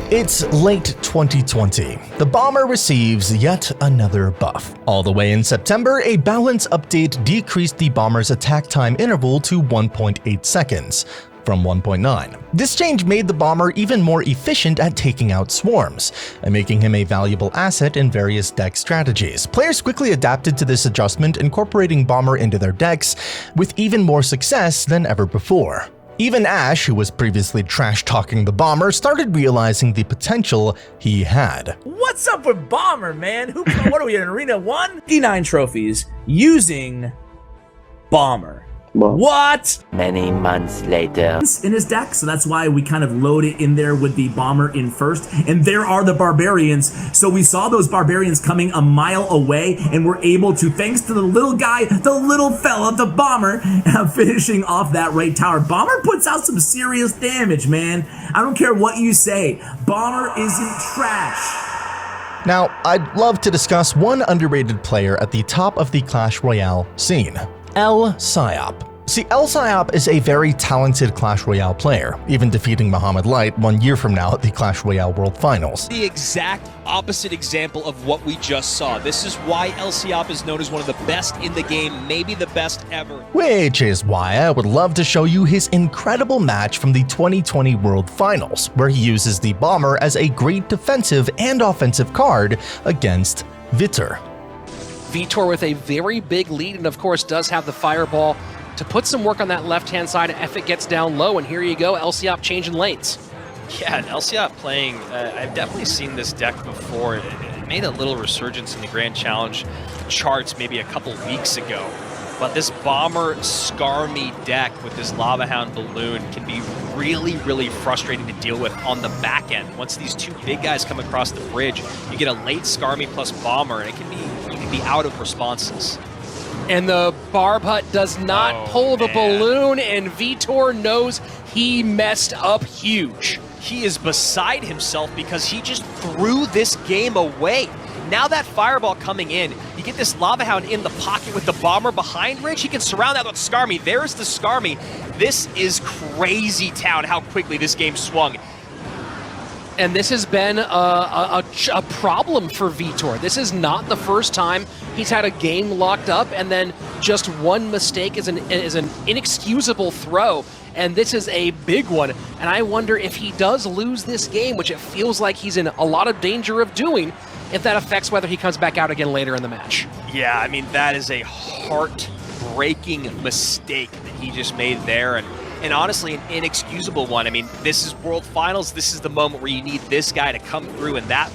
It's late 2020. The Bomber receives yet another buff. All the way in September, a balance update decreased the Bomber's attack time interval to 1.8 seconds, from 1.9. This change made the Bomber even more efficient at taking out swarms, and making him a valuable asset in various deck strategies. Players quickly adapted to this adjustment, incorporating Bomber into their decks with even more success than ever before. Even Ash, who was previously trash-talking the Bomber, started realizing the potential he had. What's up with Bomber, man? What are we in Arena 1? 59 trophies using Bomber. What? Many months later. In his deck, so that's why we kind of load it in there with the Bomber in first. And there are the Barbarians. So we saw those Barbarians coming a mile away, and we're able to, thanks to the little guy, the little fella, the Bomber, finishing off that right tower. Bomber puts out some serious damage, man. I don't care what you say. Bomber isn't trash. Now, I'd love to discuss one underrated player at the top of the Clash Royale scene, El Psyop. See, El Psyop is a very talented Clash Royale player, even defeating Muhammad Light 1 year from now at the Clash Royale World Finals. The exact opposite example of what we just saw. This is why El Psyop is known as one of the best in the game, maybe the best ever. Which is why I would love to show you his incredible match from the 2020 World Finals, where he uses the Bomber as a great defensive and offensive card against Vitor. Vitor with a very big lead, and of course does have the Fireball to put some work on that left-hand side if it gets down low, and here you go, El Psyop changing lanes. Yeah, El Psyop playing, I've definitely seen this deck before. It made a little resurgence in the Grand Challenge charts maybe a couple weeks ago. But this Bomber Skarmy deck with this Lava Hound Balloon can be really, really frustrating to deal with on the back end. Once these two big guys come across the bridge, you get a late Skarmy plus Bomber, and you can be out of responses. And the Barb Hut does not pull the balloon, and Vitor knows he messed up huge. He is beside himself because he just threw this game away. Now that fireball coming in, you get this Lava Hound in the pocket with the bomber behind Rich. He can surround that with Skarmy. There's the Skarmy. This is crazy town how quickly this game swung. And this has been a problem for Vitor. This is not the first time he's had a game locked up, and then just one mistake is an inexcusable throw. And this is a big one. And I wonder if he does lose this game, which it feels like he's in a lot of danger of doing, if that affects whether he comes back out again later in the match. Yeah, I mean, that is a heartbreaking mistake that he just made there. And honestly, an inexcusable one. I mean, this is World Finals. This is the moment where you need this guy to come through, and that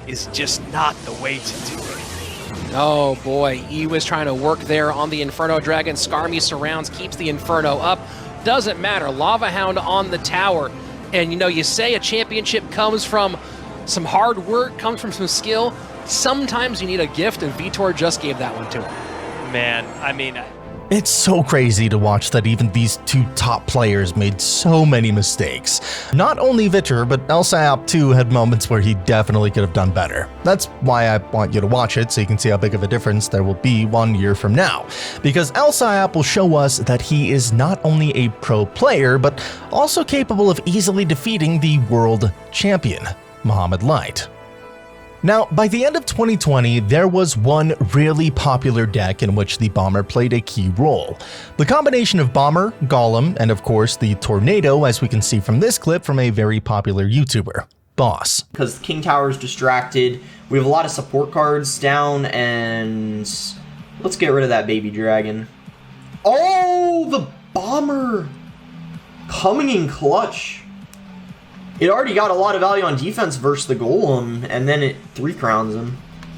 is just not the way to do it. Oh boy, he was trying to work there on the Inferno Dragon. Skarmy surrounds, keeps the Inferno up. Doesn't matter, Lava Hound on the tower. And you know, you say a championship comes from some hard work, comes from some skill. Sometimes you need a gift, and Vitor just gave that one to him. Man, I mean, it's so crazy to watch that even these two top players made so many mistakes. Not only Vitor, but ARCTO too had moments where he definitely could have done better. That's why I want you to watch it, so you can see how big of a difference there will be 1 year from now. Because ARCTO will show us that he is not only a pro player, but also capable of easily defeating the world champion, Mohamed Light. Now, by the end of 2020, there was one really popular deck in which the Bomber played a key role. The combination of Bomber, Golem, and of course the Tornado, as we can see from this clip from a very popular YouTuber, Boss. Because King Tower is distracted, we have a lot of support cards down, and let's get rid of that baby dragon. Oh, the Bomber coming in clutch. It already got a lot of value on defense versus the Golem, and then it 3-crowns him.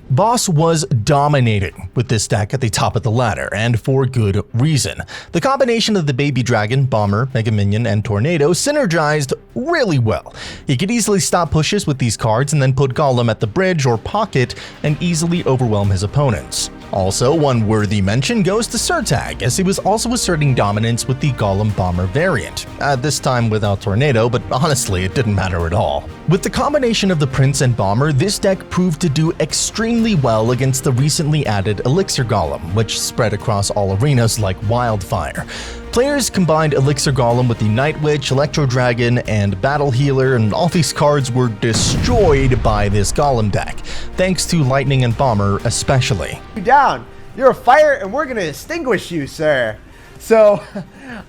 Boss was dominating with this deck at the top of the ladder, and for good reason. The combination of the Baby Dragon, Bomber, Mega Minion, and Tornado synergized really well. He could easily stop pushes with these cards and then put Golem at the bridge or pocket and easily overwhelm his opponents. Also, one worthy mention goes to Surtag, as he was also asserting dominance with the Golem Bomber variant, this time without Tornado, but honestly, it didn't matter at all. With the combination of the Prince and Bomber, this deck proved to do extremely well against the recently added Elixir Golem, which spread across all arenas like wildfire. Players combined Elixir Golem with the Night Witch, Electro Dragon, and Battle Healer, and all these cards were destroyed by this Golem deck, thanks to Lightning and Bomber especially. Down, you're a fire and we're gonna extinguish you, sir. So,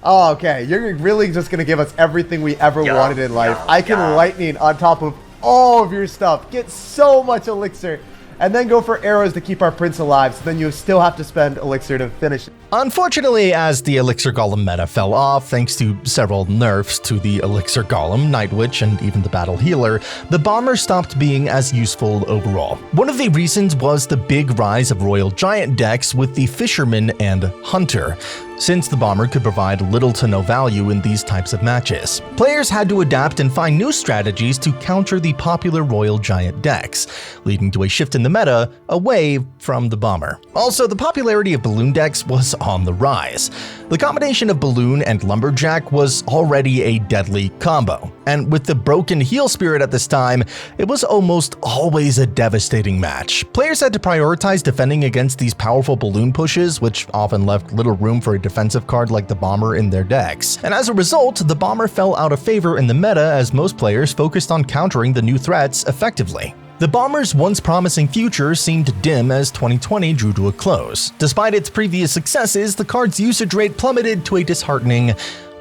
oh, okay, you're really just gonna give us everything we ever wanted in life. I can lightning on top of all of your stuff, get so much elixir, and then go for arrows to keep our prince alive, so then you still have to spend elixir to finish it. Unfortunately, as the Elixir Golem meta fell off thanks to several nerfs to the Elixir Golem, Night Witch, and even the Battle Healer, the Bomber stopped being as useful overall. One of the reasons was the big rise of Royal Giant decks with the Fisherman and Hunter, since the Bomber could provide little to no value in these types of matches. Players had to adapt and find new strategies to counter the popular Royal Giant decks, leading to a shift in the meta away from the Bomber. Also, the popularity of Balloon decks was on the rise. The combination of Balloon and Lumberjack was already a deadly combo, and with the broken Heal Spirit at this time, it was almost always a devastating match. Players had to prioritize defending against these powerful Balloon pushes, which often left little room for a defensive card like the Bomber in their decks. And as a result, the Bomber fell out of favor in the meta as most players focused on countering the new threats effectively. The Bomber's once promising future seemed dim as 2020 drew to a close. Despite its previous successes, the card's usage rate plummeted to a disheartening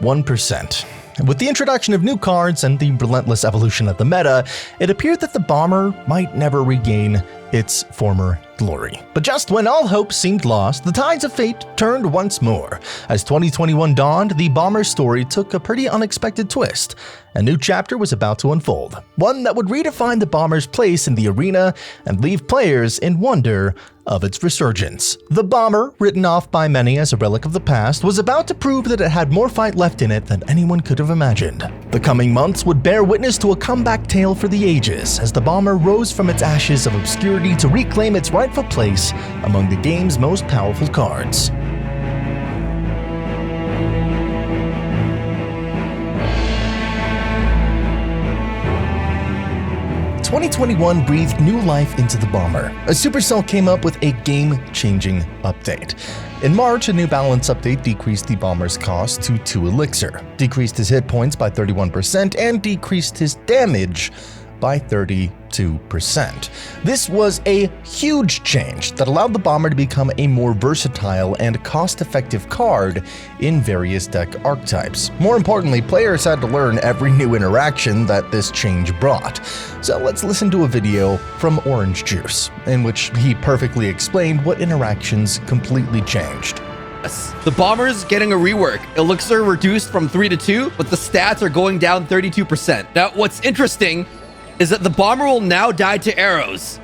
1%. With the introduction of new cards and the relentless evolution of the meta, it appeared that the Bomber might never regain its former glory. But just when all hope seemed lost, the tides of fate turned once more. As 2021 dawned, the Bomber's story took a pretty unexpected twist. A new chapter was about to unfold, one that would redefine the Bomber's place in the arena and leave players in wonder of its resurgence. The Bomber, written off by many as a relic of the past, was about to prove that it had more fight left in it than anyone could have imagined. The coming months would bear witness to a comeback tale for the ages as the Bomber rose from its ashes of obscurity to reclaim its rightful place among the game's most powerful cards. 2021 breathed new life into the Bomber, as Supercell came up with a game-changing update. In March, a new balance update decreased the Bomber's cost to 2 Elixir, decreased his hit points by 31%, and decreased his damage by 32%. This was a huge change that allowed the Bomber to become a more versatile and cost-effective card in various deck archetypes. More importantly, players had to learn every new interaction that this change brought. So let's listen to a video from Orange Juice, in which he perfectly explained what interactions completely changed. The Bomber's getting a rework. Elixir reduced from 3 to 2, but the stats are going down 32%. Now, what's interesting is that the Bomber will now die to arrows.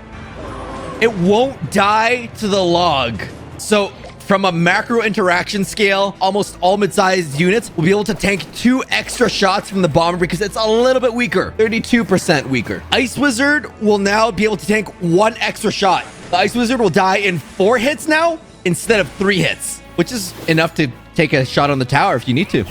It won't die to the log. So from a macro interaction scale, almost all mid-sized units will be able to tank 2 extra shots from the Bomber because it's a little bit weaker, 32% weaker. Ice Wizard will now be able to tank 1 extra shot. The Ice Wizard will die in 4 hits now instead of 3 hits, which is enough to take a shot on the tower if you need to.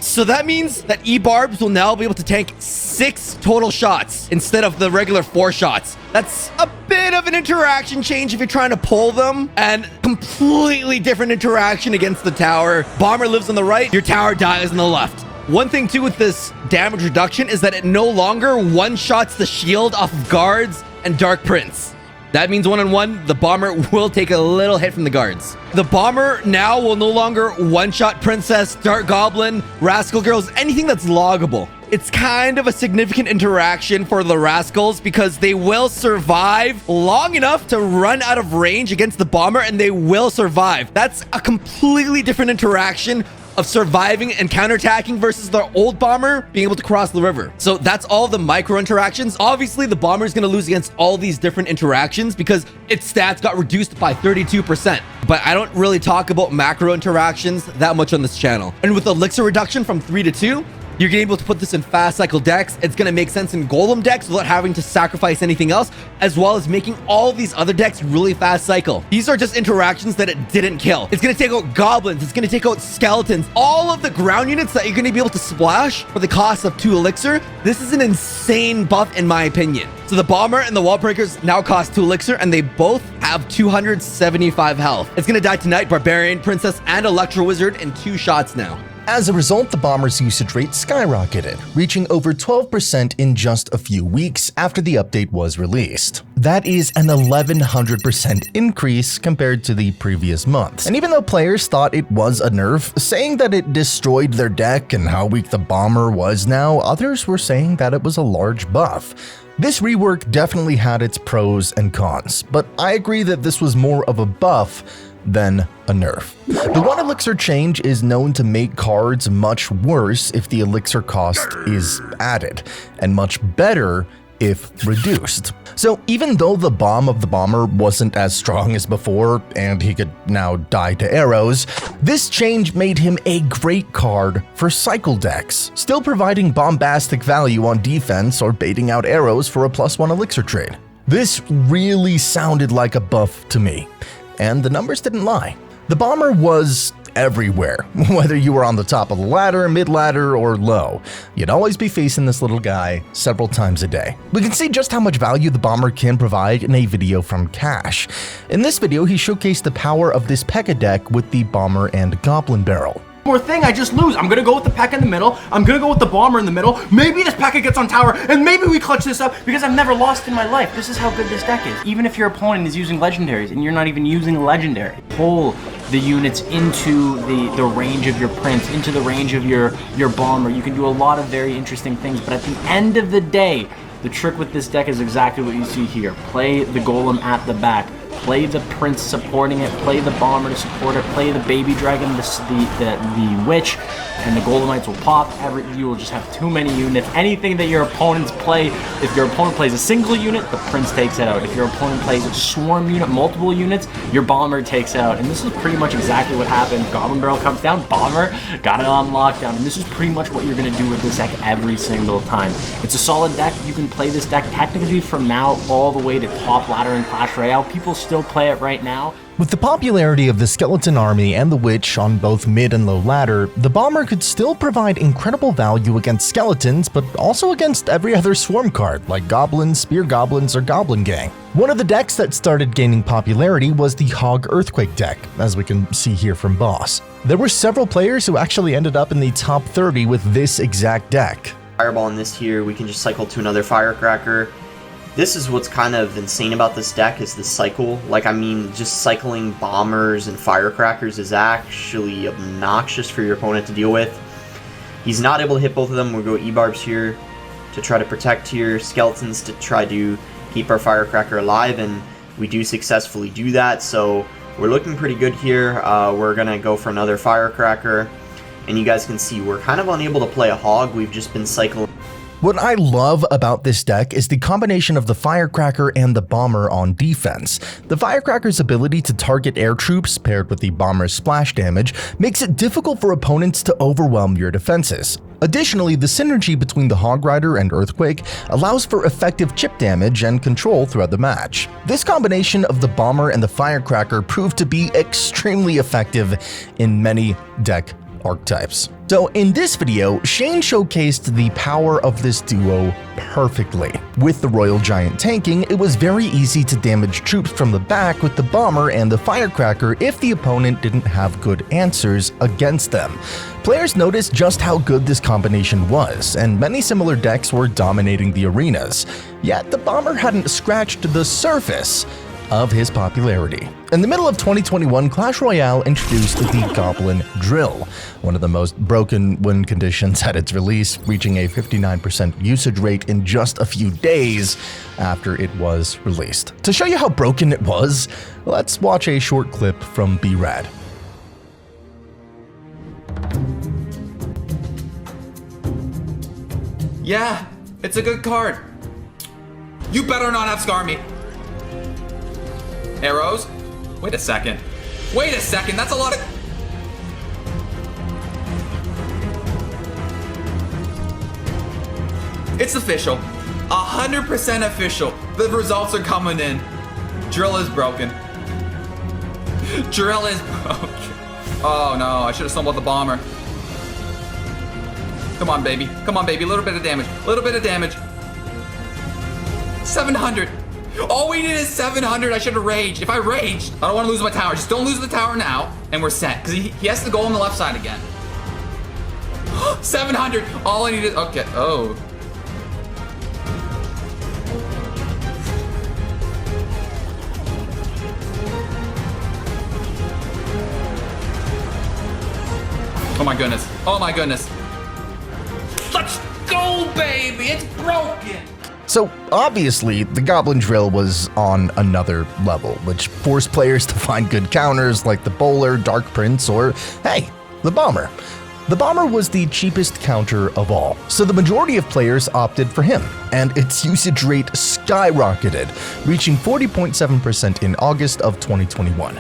So that means that E-Barbs will now be able to tank 6 total shots instead of the regular 4 shots. That's a bit of an interaction change if you're trying to pull them, and completely different interaction against the tower. Bomber lives on the right, your tower dies on the left. One thing too with this damage reduction is that it no longer one-shots the shield off of guards and Dark Prince. That means 1-on-1, the Bomber will take a little hit from the guards. The Bomber now will no longer one-shot Princess, Dark Goblin, Rascal Girls, anything that's loggable. It's kind of a significant interaction for the Rascals because they will survive long enough to run out of range against the Bomber, and they will survive. That's a completely different interaction of surviving and counterattacking versus the old Bomber being able to cross the river. So that's all the micro interactions. Obviously, the Bomber is going to lose against all these different interactions because its stats got reduced by 32%. But I don't really talk about macro interactions that much on this channel. And with Elixir reduction from 3 to 2, you're going to be able to put this in fast cycle decks. It's going to make sense in Golem decks without having to sacrifice anything else, as well as making all these other decks really fast cycle. These are just interactions that it didn't kill. It's going to take out Goblins. It's going to take out Skeletons. All of the ground units that you're going to be able to splash for the cost of 2 Elixir. This is an insane buff in my opinion. So the Bomber and the Wall Breakers now cost 2 Elixir, and they both have 275 health. It's going to die tonight, Barbarian, Princess, and Electro Wizard in 2 shots now. As a result, the Bomber's usage rate skyrocketed, reaching over 12% in just a few weeks after the update was released. That is an 1100% increase compared to the previous months. And even though players thought it was a nerf, saying that it destroyed their deck and how weak the Bomber was now, others were saying that it was a large buff. This rework definitely had its pros and cons, but I agree that this was more of a buff than a nerf. The 1 Elixir change is known to make cards much worse if the Elixir cost is added, and much better if reduced. So even though the bomb of the Bomber wasn't as strong as before, and he could now die to arrows, this change made him a great card for cycle decks, still providing bombastic value on defense or baiting out arrows for a +1 Elixir trade. This really sounded like a buff to me. And the numbers didn't lie. The Bomber was everywhere, whether you were on the top of the ladder, mid-ladder, or low. You'd always be facing this little guy several times a day. We can see just how much value the Bomber can provide in a video from Cash. In this video, he showcased the power of this P.E.K.K.A deck with the Bomber and Goblin Barrel. More thing, I just lose. I'm gonna go with the P.E.K.K.A in the middle. I'm gonna go with the Bomber in the middle. Maybe this P.E.K.K.A gets on tower, and maybe we clutch this up because I've never lost in my life. This is how good this deck is. Even if your opponent is using legendaries and you're not even using a legendary, pull the units into the range of your Prince, into the range of your Bomber. You can do a lot of very interesting things, but at the end of the day, the trick with this deck is exactly what you see here. Play the Golem at the back. play the Prince supporting it, play the Bomber to support it, play the Baby Dragon, the Witch, and the Golden Knights will pop. You will just have too many units. Anything that your opponents play, if your opponent plays a single unit, the Prince takes it out. If your opponent plays a swarm unit, multiple units, your Bomber takes it out. And this is pretty much exactly what happened. Goblin Barrel comes down, Bomber got it on lockdown. And this is pretty much what you're going to do with this deck every single time. It's a solid deck. You can play this deck technically from now all the way to top ladder in Clash Royale. People still play it right now. With the popularity of the Skeleton Army and the Witch on both mid and low ladder, the Bomber could still provide incredible value against skeletons, but also against every other swarm card like Goblins, Spear Goblins, or Goblin Gang. One of the decks that started gaining popularity was the Hog Earthquake deck, as we can see here from Boss. There were several players who actually ended up in the top 30 with this exact deck. Fireball in this here, we can just cycle to another Firecracker. This is what's kind of insane about this deck is the cycle. Like, I mean, just cycling Bombers and Firecrackers is actually obnoxious for your opponent to deal with. He's not able to hit both of them. We'll go E-Barbs here to try to protect here, Skeletons to try to keep our Firecracker alive, and we do successfully do that, so we're looking pretty good here. We're going to go for another Firecracker, and you guys can see we're kind of unable to play a Hog. We've just been cycling. What I love about this deck is the combination of the Firecracker and the Bomber on defense. The Firecracker's ability to target air troops paired with the Bomber's splash damage makes it difficult for opponents to overwhelm your defenses. Additionally, the synergy between the Hog Rider and Earthquake allows for effective chip damage and control throughout the match. This combination of the Bomber and the Firecracker proved to be extremely effective in many deck archetypes. So in this video, Shane showcased the power of this duo perfectly. With the Royal Giant tanking, it was very easy to damage troops from the back with the Bomber and the Firecracker if the opponent didn't have good answers against them. Players noticed just how good this combination was, and many similar decks were dominating the arenas. Yet the Bomber hadn't scratched the surface of his popularity. In the middle of 2021, Clash Royale introduced the Goblin Drill, one of the most broken win conditions at its release, reaching a 59% usage rate in just a few days after it was released. To show you how broken it was, let's watch a short clip from B-Rad. Yeah, it's a good card. You better not have Scar Me. Arrows? Wait a second. Wait a second, that's a lot of... It's official. 100% official. The results are coming in. Drill is broken. Drill is broken. Oh no, I should have stumbled the Bomber. Come on, baby. Come on, baby. A little bit of damage. A little bit of damage. 700. All we need is 700. I should have raged. If I raged, I don't want to lose my tower. Just don't lose the tower now, and we're set. Because he has to go on the left side again. 700. All I need is... Okay. Oh. Oh my goodness. Oh my goodness. Let's go, baby. It's broken. So obviously, the Goblin Drill was on another level, which forced players to find good counters like the Bowler, Dark Prince, or, hey, the Bomber. The Bomber was the cheapest counter of all, so the majority of players opted for him, and its usage rate skyrocketed, reaching 40.7% in August of 2021.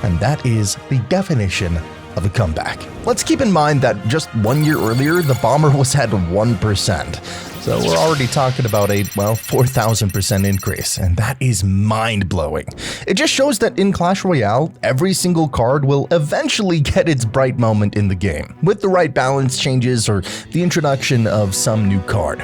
And that is the definition of a comeback. Let's keep in mind that just 1 year earlier, the Bomber was at 1%. So we're already talking about a, well, 4,000% increase, and that is mind-blowing. It just shows that in Clash Royale, every single card will eventually get its bright moment in the game, with the right balance changes or the introduction of some new card.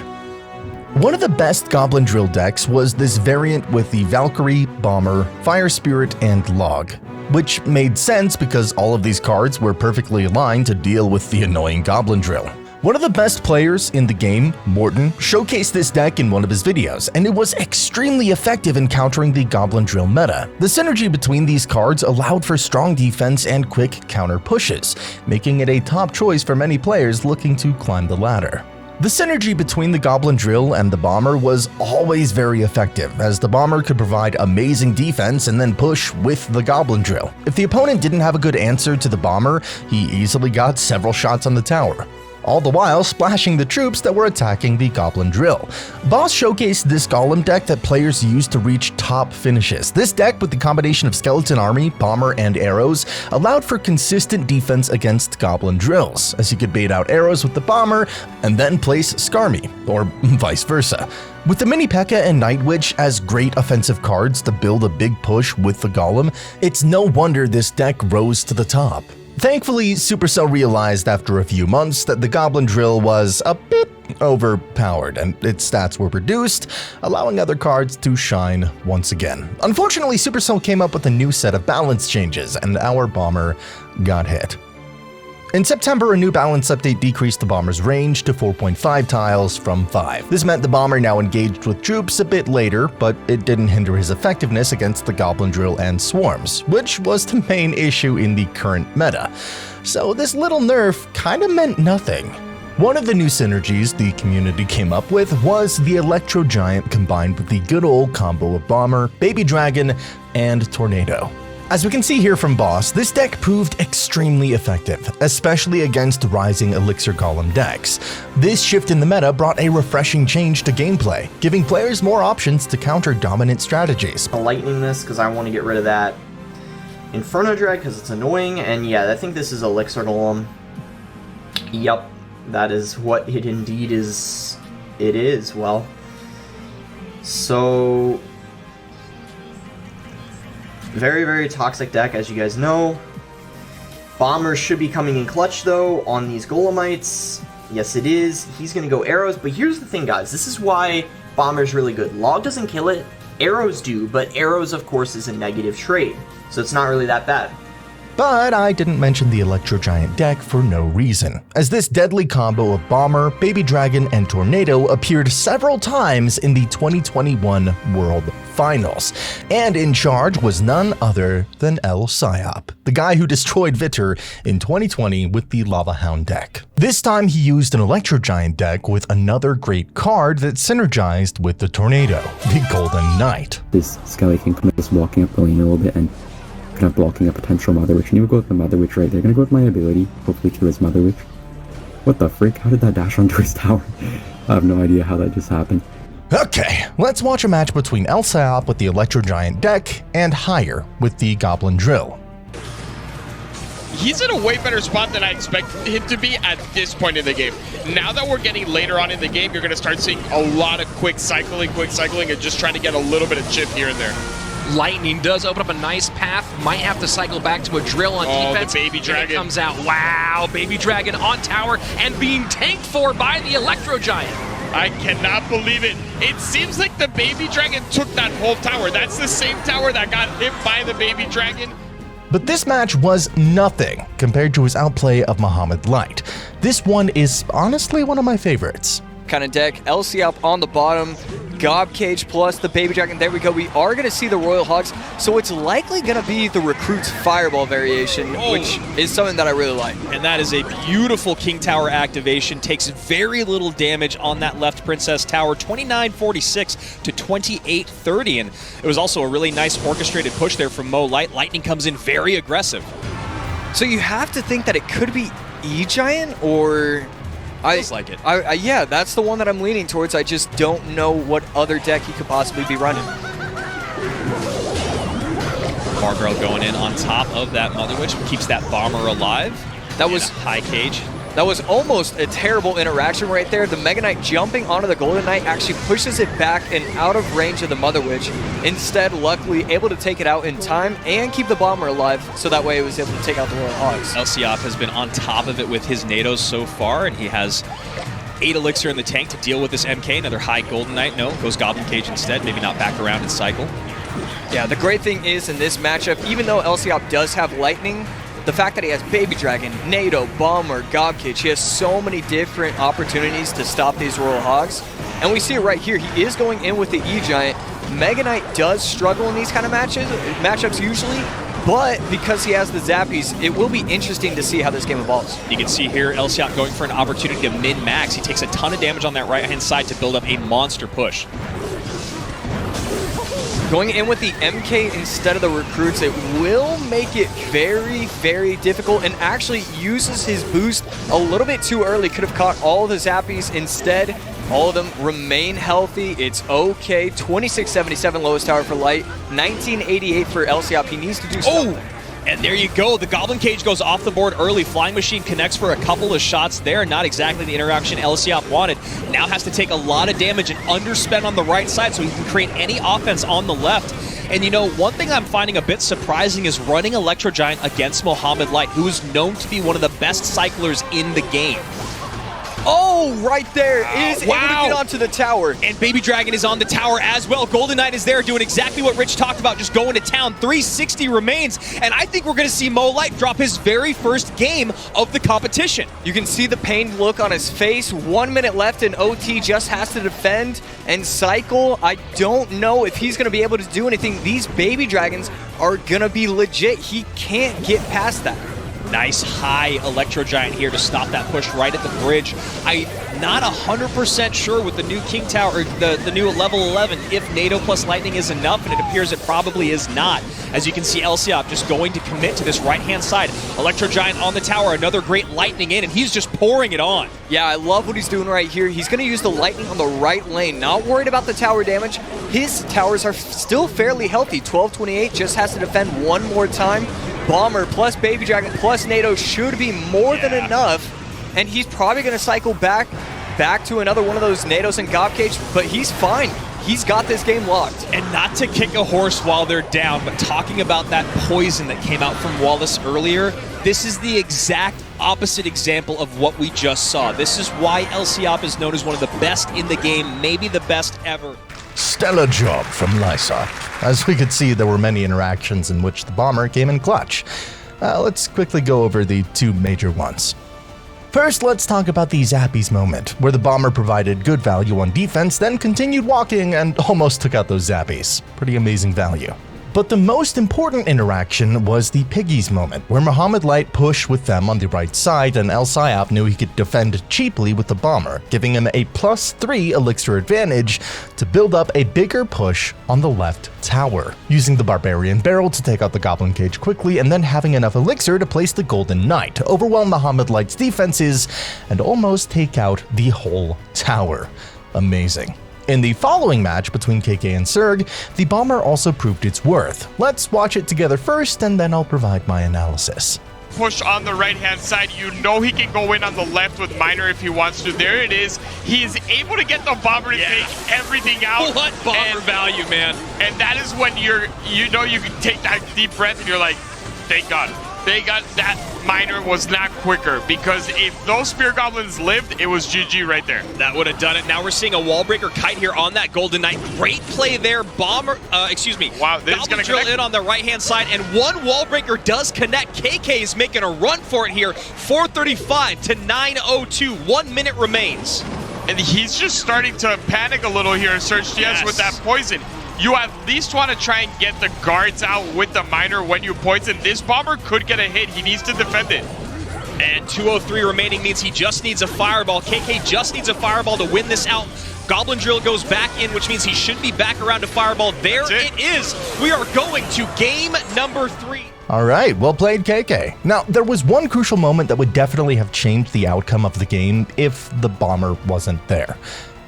One of the best Goblin Drill decks was this variant with the Valkyrie, Bomber, Fire Spirit, and Log, which made sense because all of these cards were perfectly aligned to deal with the annoying Goblin Drill. One of the best players in the game, Morton, showcased this deck in one of his videos, and it was extremely effective in countering the Goblin Drill meta. The synergy between these cards allowed for strong defense and quick counter pushes, making it a top choice for many players looking to climb the ladder. The synergy between the Goblin Drill and the Bomber was always very effective, as the Bomber could provide amazing defense and then push with the Goblin Drill. If the opponent didn't have a good answer to the Bomber, he easily got several shots on the tower, all the while splashing the troops that were attacking the Goblin Drill. Boss showcased this Golem deck that players use to reach top finishes. This deck, with the combination of Skeleton Army, Bomber, and Arrows, allowed for consistent defense against Goblin Drills, as you could bait out arrows with the Bomber and then place Skarmy, or vice versa. With the Mini P.E.K.K.A. and Night Witch as great offensive cards to build a big push with the Golem, it's no wonder this deck rose to the top. Thankfully, Supercell realized after a few months that the Goblin Drill was a bit overpowered and its stats were reduced, allowing other cards to shine once again. Unfortunately, Supercell came up with a new set of balance changes and our Bomber got hit. In September, a new balance update decreased the Bomber's range to 4.5 tiles from 5. This meant the Bomber now engaged with troops a bit later, but it didn't hinder his effectiveness against the Goblin Drill and Swarms, which was the main issue in the current meta. So this little nerf kinda meant nothing. One of the new synergies the community came up with was the Electro Giant combined with the good old combo of Bomber, Baby Dragon, and Tornado. As we can see here from Boss, this deck proved extremely effective, especially against rising Elixir Golem decks. This shift in the meta brought a refreshing change to gameplay, giving players more options to counter dominant strategies. I'm lightning this because I want to get rid of that Inferno Drag because it's annoying, and yeah, I think this is Elixir Golem. Yup, that is what it indeed is. It is, well. So... very, very toxic deck, as you guys know. Bomber should be coming in clutch, though, on these Golemites. Yes, it is. He's going to go arrows, but here's the thing, guys. This is why Bomber's really good. Log doesn't kill it. Arrows do, but arrows, of course, is a negative trade, so it's not really that bad. But I didn't mention the Electro Giant deck for no reason, as this deadly combo of Bomber, Baby Dragon, and Tornado appeared several times in the 2021 World Finals, and in charge was none other than El Psyop, the guy who destroyed Vitter in 2020 with the Lava Hound deck. This time he used an Electro Giant deck with another great card that synergized with the Tornado, the Golden Knight. This Skelly can come just walking up the lane a little bit and kind of blocking a potential Mother Witch, and you would go with the Mother Witch right there. Gonna go with my ability, hopefully kill his Mother Witch. What the frick? How did that dash onto his tower? I have no idea how that just happened. Okay, let's watch a match between El Psyop with the Electro Giant deck and Higher with the Goblin Drill. He's in a way better spot than I expected him to be at this point in the game. Now that we're getting later on in the game, you're going to start seeing a lot of quick cycling, and just trying to get a little bit of chip here and there. Lightning does open up a nice path. Might have to cycle back to a drill on defense. The Baby Dragon. It comes out. Wow, Baby Dragon on tower and being tanked for by the Electro Giant. I cannot believe it. It seems like the Baby Dragon took that whole tower. That's the same tower that got hit by the Baby Dragon. But this match was nothing compared to his outplay of Muhammad Light. This one is honestly one of my favorites. Kind of deck, El Psyop on the bottom, Gob Cage plus the Baby Dragon. There we go. We are going to see the Royal Hogs, so it's likely going to be the Recruit's Fireball variation, which is something that I really like. And that is a beautiful King Tower activation. Takes very little damage on that left Princess Tower, 2946 to 2830. And it was also a really nice orchestrated push there from Mo Light. Lightning comes in very aggressive. So you have to think that it could be E-Giant, or... Feels like it. Yeah, that's the one that I'm leaning towards. I just don't know what other deck he could possibly be running. Margrel going in on top of that Mother Witch, keeps that Bomber alive. That was high cage. That was almost a terrible interaction right there. The Mega Knight jumping onto the Golden Knight actually pushes it back and out of range of the Mother Witch. Instead, luckily, able to take it out in time and keep the Bomber alive, so that way it was able to take out the Royal Hogs. El Psyop has been on top of it with his NATOs so far, and he has 8 Elixir in the tank to deal with this MK. Another high Golden Knight. No, goes Goblin Cage instead. Maybe not back around and cycle. Yeah, the great thing is in this matchup, even though El Psyop does have Lightning, the fact that he has Baby Dragon, NATO, Bomber, Gob Cage, he has so many different opportunities to stop these Royal Hogs. And we see it right here. He is going in with the E-Giant. Mega Knight does struggle in these kind of matchups usually, But because he has the Zappies, it will be interesting to see how this game evolves. You can see here Elsiot going for an opportunity to min-max. He takes a ton of damage on that right-hand side to build up a monster push. Going in with the MK instead of the recruits, it will make it very, very difficult, and actually uses his boost a little bit too early. Could have caught all of the Zappies instead. All of them remain healthy. It's okay. 2677 lowest tower for Light, 1988 for Elsiop. He needs to do something. Oh! And there you go. The Goblin Cage goes off the board early. Flying Machine connects for a couple of shots there. Not exactly the interaction Elsiop wanted. Now has to take a lot of damage and underspend on the right side so he can create any offense on the left. And you know, one thing I'm finding a bit surprising is running Electro Giant against Mohamed Light, who is known to be one of the best cyclers in the game. Oh, right there. Is able to get onto the tower. And Baby Dragon is on the tower as well. Golden Knight is there doing exactly what Rich talked about, just going to town. 360 remains, and I think we're going to see Mo Light drop his very first game of the competition. You can see the pained look on his face. 1 minute left, and OT just has to defend and cycle. I don't know if he's going to be able to do anything. These Baby Dragons are going to be legit. He can't get past that. Nice high Electro Giant here to stop that push right at the bridge. I'm not 100% sure with the new King Tower, or the new level 11, if NATO plus Lightning is enough, and it appears it probably is not. As you can see, Elsiop just going to commit to this right-hand side. Electro Giant on the tower, another great Lightning in, and he's just pouring it on. Yeah, I love what he's doing right here. He's going to use the Lightning on the right lane. Not worried about the tower damage. His towers are still fairly healthy. 1228 just has to defend one more time. Bomber plus Baby Dragon plus NATO should be more than enough, and he's probably going to cycle back to another one of those NATOs and Gob Cage, but he's fine. He's got this game locked. And not to kick a horse while they're down, but talking about that poison that came out from Wallace earlier, this is the exact opposite example of what we just saw. This is why Elsiop is known as one of the best in the game, maybe the best ever. Stellar job from Lysop. As we could see, there were many interactions in which the Bomber came in clutch. Let's quickly go over the two major ones. First, let's talk about the Zappies moment, where the Bomber provided good value on defense, then continued walking and almost took out those Zappies. Pretty amazing value. But the most important interaction was the Piggies moment, where Mohamed Light pushed with them on the right side and El Siop knew he could defend cheaply with the Bomber, giving him a +3 elixir advantage to build up a bigger push on the left tower, using the Barbarian Barrel to take out the Goblin Cage quickly and then having enough elixir to place the Golden Knight to overwhelm Mohamed Light's defenses and almost take out the whole tower. Amazing. In the following match between KK and Serg, the Bomber also proved its worth. Let's watch it together first, and then I'll provide my analysis. Push on the right-hand side. You know he can go in on the left with Miner if he wants to. There it is. He is able to get the Bomber to take everything out. What Bomber value, man. And that is when you can take that deep breath and you're like, thank God. That Miner was not quicker, because if those Spear Goblins lived, it was GG right there. That would have done it. Now we're seeing a wall breaker kite here on that Golden Knight. Great play there. Wow, this is going to drill in on the right-hand side, and one wall breaker does connect. KK is making a run for it here. 435 to 902. 1 minute remains. And he's just starting to panic a little here, Search DS, with that poison. You at least want to try and get the guards out with the Miner when you poison. This Bomber could get a hit. He needs to defend it. And 203 remaining means he just needs a fireball. KK just needs a fireball to win this out. Goblin Drill goes back in, which means he should be back around to fireball. There it is. We are going to game number 3. All right, well played, KK. Now, there was one crucial moment that would definitely have changed the outcome of the game if the Bomber wasn't there.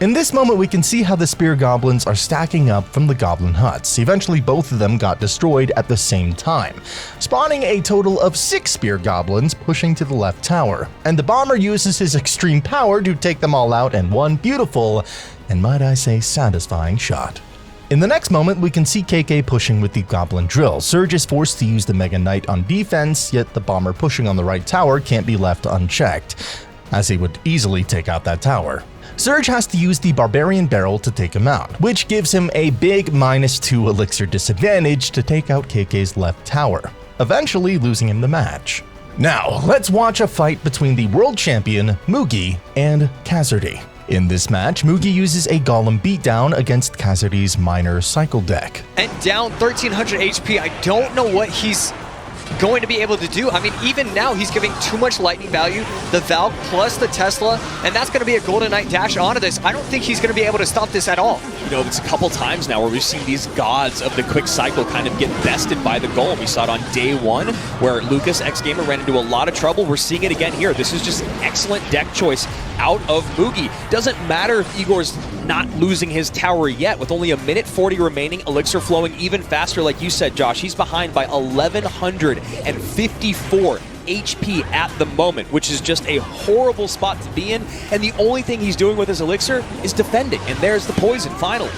In this moment, we can see how the Spear Goblins are stacking up from the Goblin Huts. Eventually, both of them got destroyed at the same time, spawning a total of 6 Spear Goblins pushing to the left tower. And the Bomber uses his extreme power to take them all out in one beautiful, and might I say satisfying shot. In the next moment, we can see KK pushing with the Goblin Drill. Surge is forced to use the Mega Knight on defense, yet the Bomber pushing on the right tower can't be left unchecked, as he would easily take out that tower. Surge has to use the Barbarian Barrel to take him out, which gives him a big -2 elixir disadvantage to take out KK's left tower, eventually losing him the match. Now, let's watch a fight between the world champion, Mugi, and Khazardy. In this match, Mugi uses a Golem beatdown against Khazardy's Miner cycle deck. And down 1300 HP, I don't know what he's going to be able to do. I mean, even now, he's giving too much lightning value, the Valk plus the Tesla, and that's going to be a Golden Knight dash onto this. I don't think he's going to be able to stop this at all. You know, it's a couple times now where we've seen these gods of the quick cycle kind of get bested by the golem. We saw it on day one where Lucas, X-Gamer, ran into a lot of trouble. We're seeing it again here. This is just an excellent deck choice out of Mugi. Doesn't matter if Igor's not losing his tower yet. With only a minute 40 remaining, Elixir flowing even faster, like you said, Josh. He's behind by 1,154 HP at the moment, which is just a horrible spot to be in. And the only thing he's doing with his Elixir is defending. And there's the poison, finally.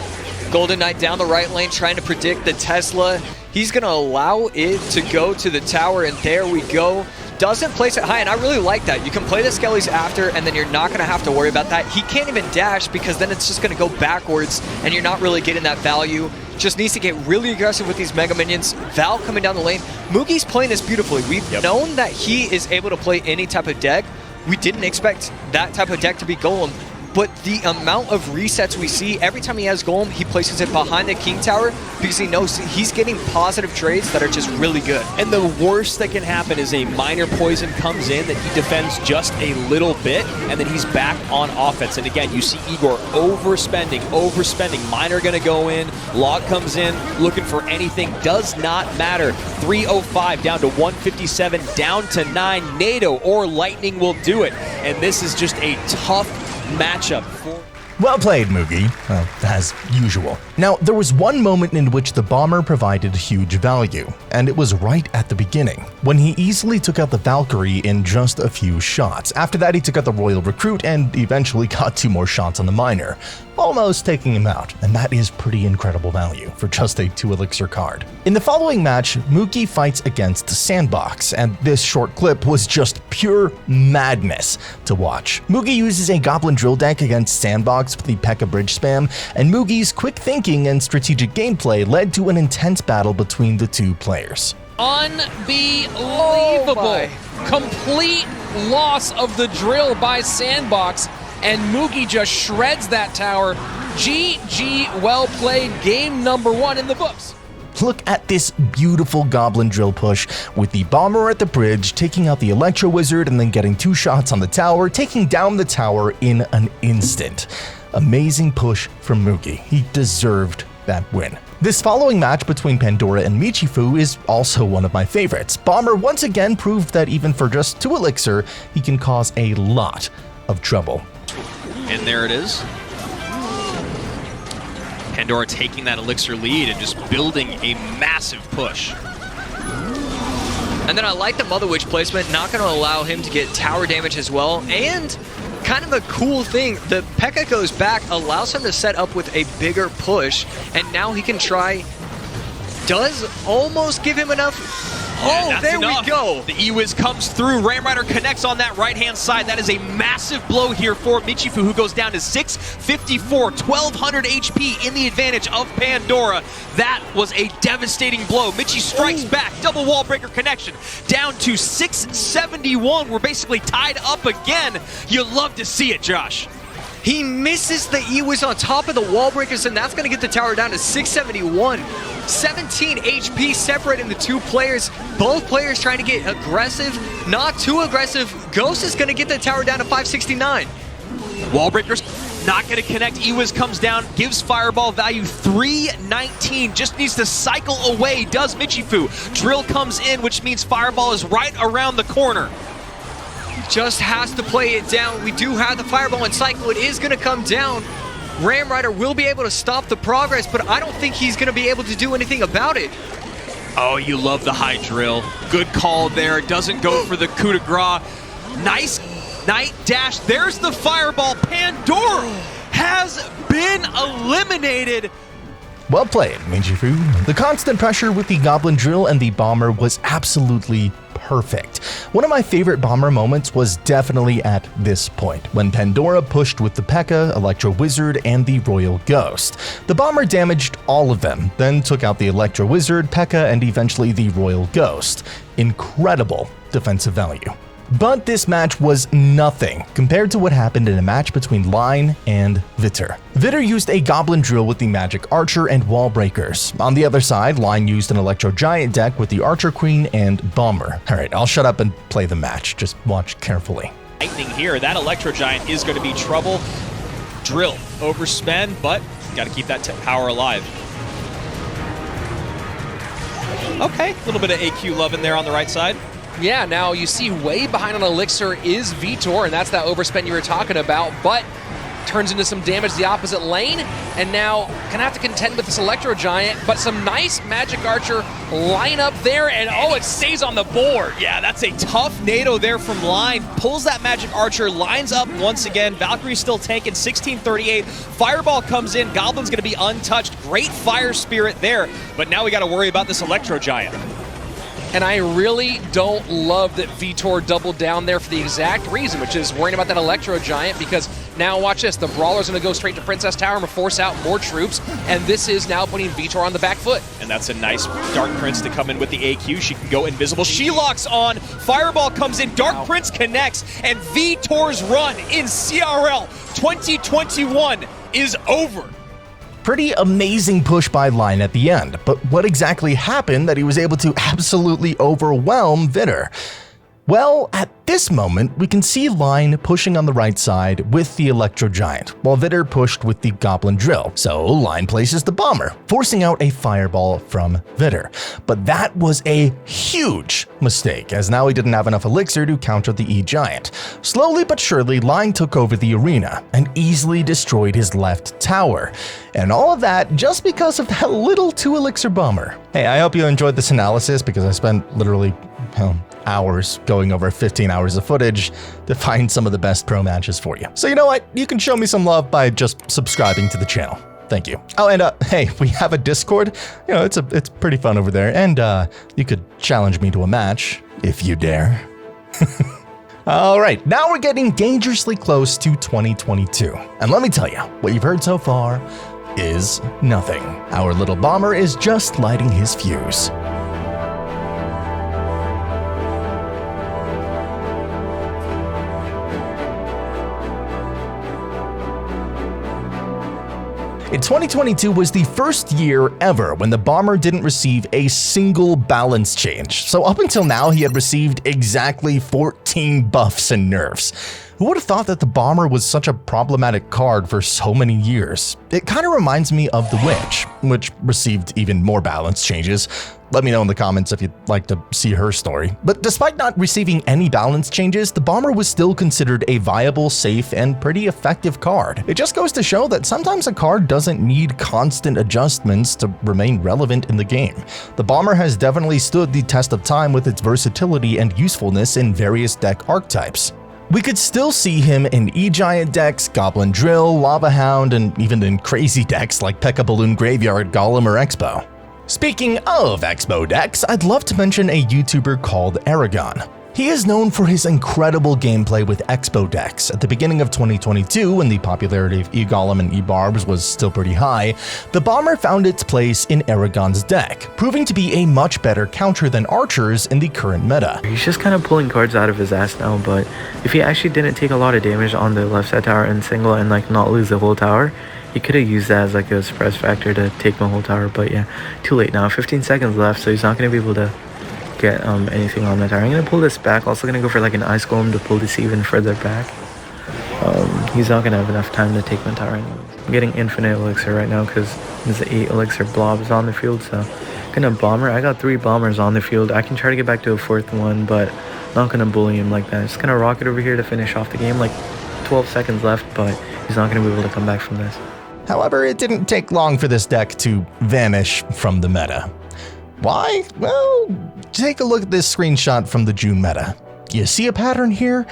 Golden Knight down the right lane, trying to predict the Tesla. He's going to allow it to go to the tower, and there we go. Doesn't place it high, and I really like that. You can play the Skellies after, and then you're not going to have to worry about that. He can't even dash, because then it's just going to go backwards, and you're not really getting that value. Just needs to get really aggressive with these Mega Minions. Val coming down the lane. Mugi's playing this beautifully. We've known that he is able to play any type of deck. We didn't expect that type of deck to be Golem. But the amount of resets we see, every time he has Golem, he places it behind the King Tower because he knows he's getting positive trades that are just really good. And the worst that can happen is a minor poison comes in that he defends just a little bit, and then he's back on offense. And again, you see Igor overspending. Minor gonna go in, Log comes in, looking for anything, does not matter. 305 down to 157, down to 9. NATO or Lightning will do it. And this is just a tough matchup for... Well played, Mugi, as usual. Now, there was one moment in which the Bomber provided huge value, and it was right at the beginning, when he easily took out the Valkyrie in just a few shots. After that, he took out the Royal Recruit and eventually got 2 more shots on the Miner, almost taking him out, and that is pretty incredible value for just a 2 Elixir card. In the following match, Mugi fights against Sandbox, and this short clip was just pure madness to watch. Mugi uses a Goblin Drill deck against Sandbox with the P.E.K.K.A. bridge spam, and Mugi's quick thinking and strategic gameplay led to an intense battle between the 2 players. Unbelievable. Complete loss of the drill by Sandbox, and Mugi just shreds that tower. GG, well played. Game number 1 in the books. Look at this beautiful Goblin Drill push with the Bomber at the bridge, taking out the Electro Wizard and then getting 2 shots on the tower, taking down the tower in an instant. Amazing push from Mugi. He deserved that win. This following match between Pandora and Michifu is also one of my favorites. Bomber once again proved that even for just 2 Elixir, he can cause a lot of trouble. And there it is. Pandora taking that Elixir lead and just building a massive push. And then I like the Mother Witch placement, not going to allow him to get tower damage as well. And kind of a cool thing, the P.E.K.K.A. goes back, allows him to set up with a bigger push, and now he can try, does almost give him enough. Oh, there we go. The E-Wiz comes through. Ramrider connects on that right-hand side. That is a massive blow here for Michifu, who goes down to 654, 1,200 HP in the advantage of Pandora. That was a devastating blow. Michi strikes back. Double wall breaker connection. Down to 671. We're basically tied up again. You love to see it, Josh. He misses the E-Wiz on top of the wall breakers, and that's going to get the tower down to 671. 17 HP separating the 2 players. Both players trying to get aggressive, not too aggressive. Ghost is going to get the tower down to 569. Wall breakers not going to connect. E-Wiz comes down, gives Fireball value 319. Just needs to cycle away, does Michifu. Drill comes in, which means Fireball is right around the corner. Just has to play it down. We do have the Fireball and cycle. It is going to come down. Ramrider will be able to stop the progress, but I don't think he's going to be able to do anything about it. Oh, you love the high drill. Good call there. Doesn't go for the coup de grace. Nice night dash. There's the Fireball. Pandora has been eliminated. Well played, Michifu. The constant pressure with the Goblin Drill and the Bomber was absolutely perfect. One of my favorite Bomber moments was definitely at this point, when Pandora pushed with the P.E.K.K.A., Electro Wizard, and the Royal Ghost. The Bomber damaged all of them, then took out the Electro Wizard, P.E.K.K.A., and eventually the Royal Ghost. Incredible defensive value. But this match was nothing compared to what happened in a match between Line and Vitter. Vitter used a Goblin Drill with the Magic Archer and Wall Breakers. On the other side, Line used an Electro Giant deck with the Archer Queen and Bomber. Alright, I'll shut up and play the match. Just watch carefully. Lightning here. That Electro Giant is going to be trouble. Drill. Overspend, but got to keep that power alive. Okay, a little bit of AQ love in there on the right side. Yeah, now you see way behind on Elixir is Vitor, and that's that overspend you were talking about, but turns into some damage the opposite lane, and now gonna have to contend with this Electro Giant, but some nice Magic Archer line up there, and oh, it stays on the board. Yeah, that's a tough NATO there from Line. Pulls that Magic Archer, lines up once again. Valkyrie's still tanking, 1638. Fireball comes in, Goblin's gonna be untouched. Great Fire Spirit there, but now we gotta worry about this Electro Giant. And I really don't love that Vitor doubled down there for the exact reason, which is worrying about that Electro Giant, because now watch this, the Brawler's gonna go straight to Princess Tower and force out more troops, and this is now putting Vitor on the back foot. And that's a nice Dark Prince to come in with the AQ. She can go invisible. She locks on, Fireball comes in, Dark Prince connects, and Vitor's run in CRL 2021 is over. Pretty amazing push by Line at the end, but what exactly happened that he was able to absolutely overwhelm Vitter? Well, at this moment, we can see Line pushing on the right side with the Electro Giant, while Vitter pushed with the Goblin Drill. So Line places the Bomber, forcing out a Fireball from Vitter. But that was a huge mistake, as now he didn't have enough Elixir to counter the E-Giant. Slowly but surely, Line took over the arena and easily destroyed his left tower. And all of that just because of that little 2 Elixir Bomber. Hey, I hope you enjoyed this analysis, because I spent literally, hours going over 15 hours of footage to find some of the best pro matches for you. So you know what? You can show me some love by just subscribing to the channel. Thank you. Oh, and hey, we have a Discord. You know, it's pretty fun over there, and you could challenge me to a match if you dare. All right, now we're getting dangerously close to 2022. And let me tell you, what you've heard so far is nothing. Our little Bomber is just lighting his fuse. In 2022 was the first year ever when the Bomber didn't receive a single balance change. So up until now, he had received exactly 14 buffs and nerfs. Who would have thought that the Bomber was such a problematic card for so many years? It kind of reminds me of the Witch, which received even more balance changes. Let me know in the comments if you'd like to see her story. But despite not receiving any balance changes, the Bomber was still considered a viable, safe, and pretty effective card. It just goes to show that sometimes a card doesn't need constant adjustments to remain relevant in the game. The Bomber has definitely stood the test of time with its versatility and usefulness in various deck archetypes. We could still see him in E-Giant decks, Goblin Drill, Lava Hound, and even in crazy decks like P.E.K.K.A. Balloon Graveyard, Golem, or Expo. Speaking of Expo decks, I'd love to mention a YouTuber called Aragon. He is known for his incredible gameplay with Expo decks. At the beginning of 2022, when the popularity of E-Golem and E-Barbs was still pretty high, the Bomber found its place in Aragon's deck, proving to be a much better counter than Archers in the current meta. He's just kind of pulling cards out of his ass now, but if he actually didn't take a lot of damage on the left side tower and single and like not lose the whole tower, he could have used that as like a suppress factor to take the whole tower, but yeah, too late now. 15 seconds left, so he's not going to be able to get anything on the tower. I'm going to pull this back, also going to go for like an Ice Golem to pull this even further back. He's not going to have enough time to take my tower anyways. I'm getting infinite elixir right now because there's 8 elixir blobs on the field, so I'm going to Bomber. I got 3 bombers on the field. I can try to get back to a 4th one, but not going to bully him like that. Just going to rocket over here to finish off the game. Like 12 seconds left, but he's not going to be able to come back from this. However, it didn't take long for this deck to vanish from the meta. Why? Well, take a look at this screenshot from the June meta. You see a pattern here?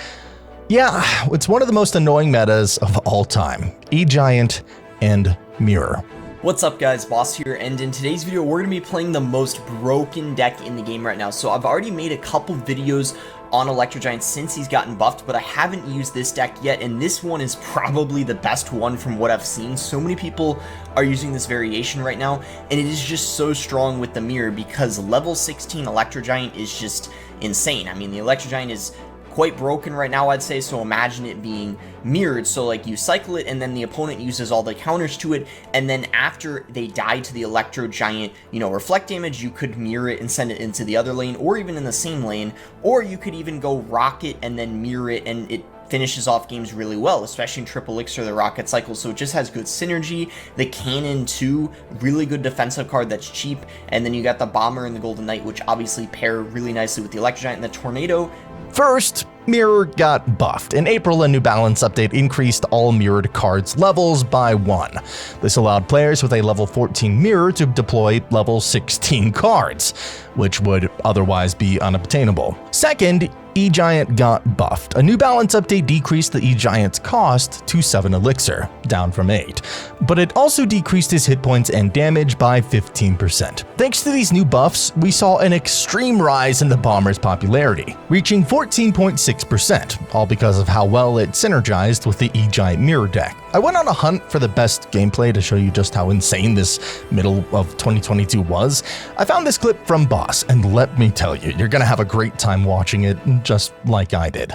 Yeah, it's one of the most annoying metas of all time. E-Giant and Mirror. What's up guys, Boss here, and in today's video we're going to be playing the most broken deck in the game right now. So I've already made a couple videos on Electro Giant since he's gotten buffed, but I haven't used this deck yet, and this one is probably the best one from what I've seen. So many people are using this variation right now, and it is just so strong with the Mirror because level 16 Electro Giant is just insane. I mean, the Electro Giant is quite broken right now, I'd say, so imagine it being mirrored. So like you cycle it and then the opponent uses all the counters to it, and then after they die to the Electro Giant, you know, reflect damage, you could mirror it and send it into the other lane, or even in the same lane, or you could even go rocket and then mirror it, and it finishes off games really well, especially in Triple Elixir, the rocket cycle. So it just has good synergy. The cannon too, really good defensive card that's cheap, and then you got the bomber and the Golden Knight, which obviously pair really nicely with the Electro Giant and the Tornado. First, Mirror got buffed. In April, a New Balance update increased all mirrored cards levels by 1. This allowed players with a level 14 mirror to deploy level 16 cards, which would otherwise be unobtainable. Second, E-Giant got buffed. A New Balance update decreased the E-Giant's cost to 7 elixir, down from 8, but it also decreased his hit points and damage by 15%. Thanks to these new buffs, we saw an extreme rise in the Bomber's popularity, reaching 14.6%, all because of how well it synergized with the E-Giant mirror deck. I went on a hunt for the best gameplay to show you just how insane this middle of 2022 was. I found this clip from Boss, and let me tell you, you're gonna have a great time watching it, just like I did.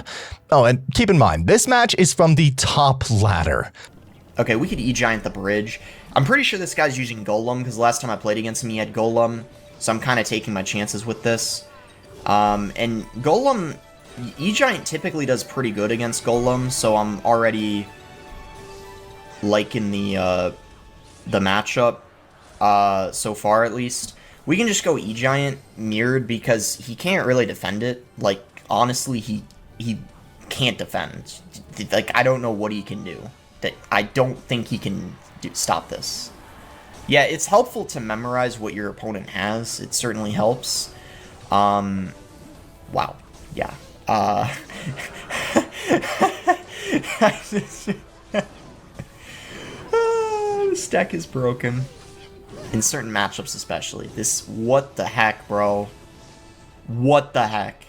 Oh, and keep in mind, this match is from the top ladder. Okay, we could E-Giant the bridge. I'm pretty sure this guy's using Golem, because last time I played against him, he had Golem, so I'm kind of taking my chances with this. And Golem, E-Giant typically does pretty good against Golem, so I'm already liking the matchup, so far at least. We can just go E-Giant mirrored because he can't really defend it. Like, honestly, he can't defend. Like, I don't know what he can do. I don't think he can stop this. Yeah, it's helpful to memorize what your opponent has. It certainly helps. Wow. Yeah. This deck is broken. In certain matchups especially. This, what the heck, bro? What the heck?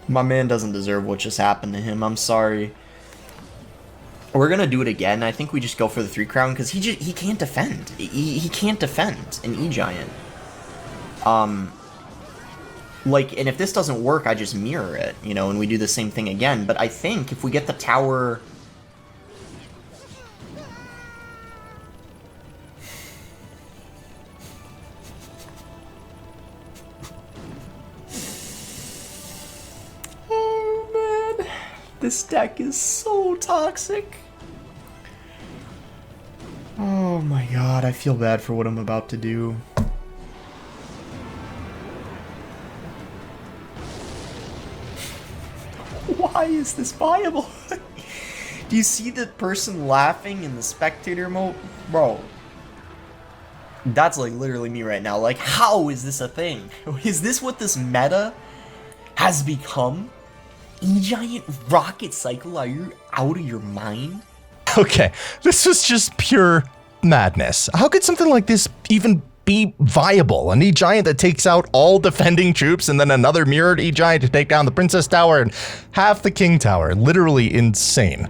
My man doesn't deserve what just happened to him. I'm sorry. We're gonna do it again. I think we just go for the 3 crown because he can't defend. He can't defend an E-Giant. Like, and if this doesn't work, I just mirror it, you know, and we do the same thing again. But I think if we get the tower... Oh, man. This deck is so toxic. Oh, my God. I feel bad for what I'm about to do. Why is this viable? Do you see the person laughing in the spectator mode? Bro, that's like literally me right now. Like, how is this a thing? Is this what this meta has become? E-Giant rocket cycle? Are you out of your mind? Okay, this was just pure madness. How could something like this even be viable? An E-Giant that takes out all defending troops and then another mirrored E-Giant to take down the Princess Tower and half the King Tower. Literally insane.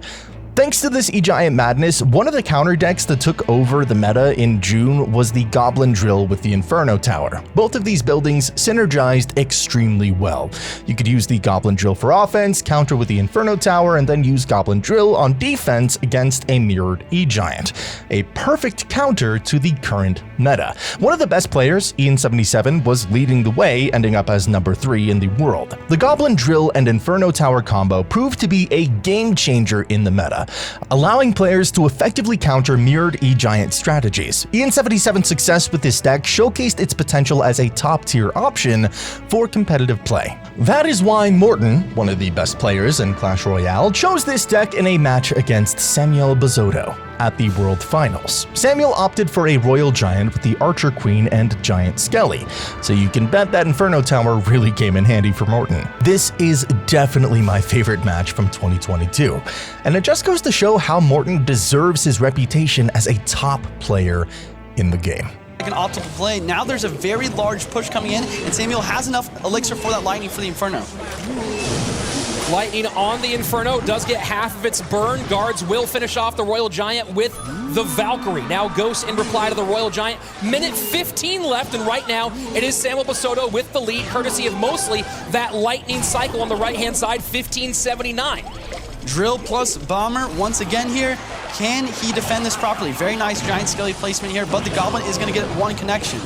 Thanks to this E-Giant madness, one of the counter decks that took over the meta in June was the Goblin Drill with the Inferno Tower. Both of these buildings synergized extremely well. You could use the Goblin Drill for offense, counter with the Inferno Tower, and then use Goblin Drill on defense against a mirrored E-Giant. A perfect counter to the current meta. One of the best players, Ian77, was leading the way, ending up as number 3 in the world. The Goblin Drill and Inferno Tower combo proved to be a game changer in the meta, allowing players to effectively counter mirrored E-Giant strategies. Ian77's success with this deck showcased its potential as a top-tier option for competitive play. That is why Morton, one of the best players in Clash Royale, chose this deck in a match against Samuel Bazzotto at the World Finals. Samuel opted for a Royal Giant with the Archer Queen and Giant Skelly, so you can bet that Inferno Tower really came in handy for Morton. This is definitely my favorite match from 2022, and it just goes to show how Morton deserves his reputation as a top player in the game. An optimal play. Now there's a very large push coming in, and Samuel has enough elixir for that lightning for the Inferno. Lightning on the Inferno does get half of its burn. Guards will finish off the Royal Giant with the Valkyrie. Now Ghost in reply to the Royal Giant. Minute 15 left, and right now it is Samuel Basoto with the lead, courtesy of mostly that Lightning cycle on the right-hand side, 1579. Drill plus Bomber once again here. Can he defend this properly? Very nice Giant Skelly placement here, but the Goblin is going to get one connection.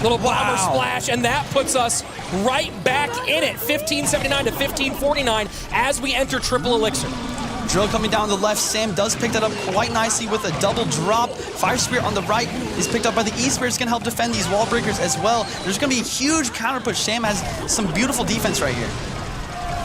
Little Bomber splash, and that puts us right back in it, 1579 to 1549 as we enter Triple Elixir. Drill coming down the left. Sam does pick that up quite nicely with a double drop. Fire Spirit on the right is picked up by the E-Spirit. It's going to help defend these wall breakers as well. There's going to be a huge counter push. Sam has some beautiful defense right here.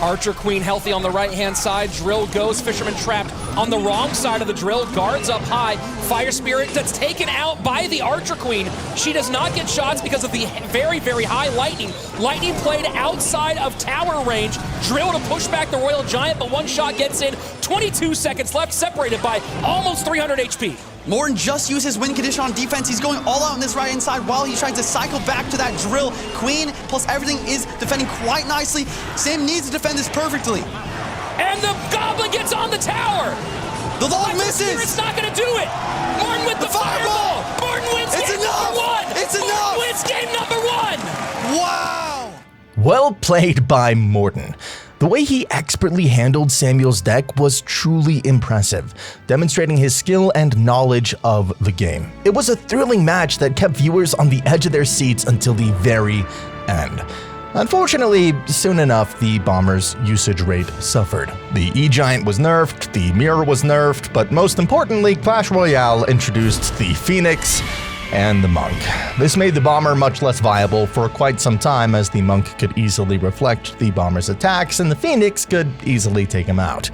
Archer Queen healthy on the right-hand side. Drill goes. Fisherman trapped on the wrong side of the drill. Guards up high. Fire Spirit that's taken out by the Archer Queen. She does not get shots because of the very, very high Lightning. Lightning played outside of tower range. Drill to push back the Royal Giant, but one shot gets in. 22 seconds left, separated by almost 300 HP. Morton just used his win condition on defense. He's going all out on this right-hand side while he tries to cycle back to that drill. Queen plus everything is defending quite nicely. Sam needs to defend this perfectly. And the Goblin gets on the tower. The log misses. It's not going to do it. Morton with the fireball. Morton wins game number one. It's enough. Morton wins game number one. Wow. Well played by Morton. The way he expertly handled Samuel's deck was truly impressive, demonstrating his skill and knowledge of the game. It was a thrilling match that kept viewers on the edge of their seats until the very end. Unfortunately, soon enough, the Bomber's usage rate suffered. The E-Giant was nerfed, the Mirror was nerfed, but most importantly, Clash Royale introduced the Phoenix and the Monk. This made the Bomber much less viable for quite some time, as the Monk could easily reflect the Bomber's attacks and the Phoenix could easily take him out.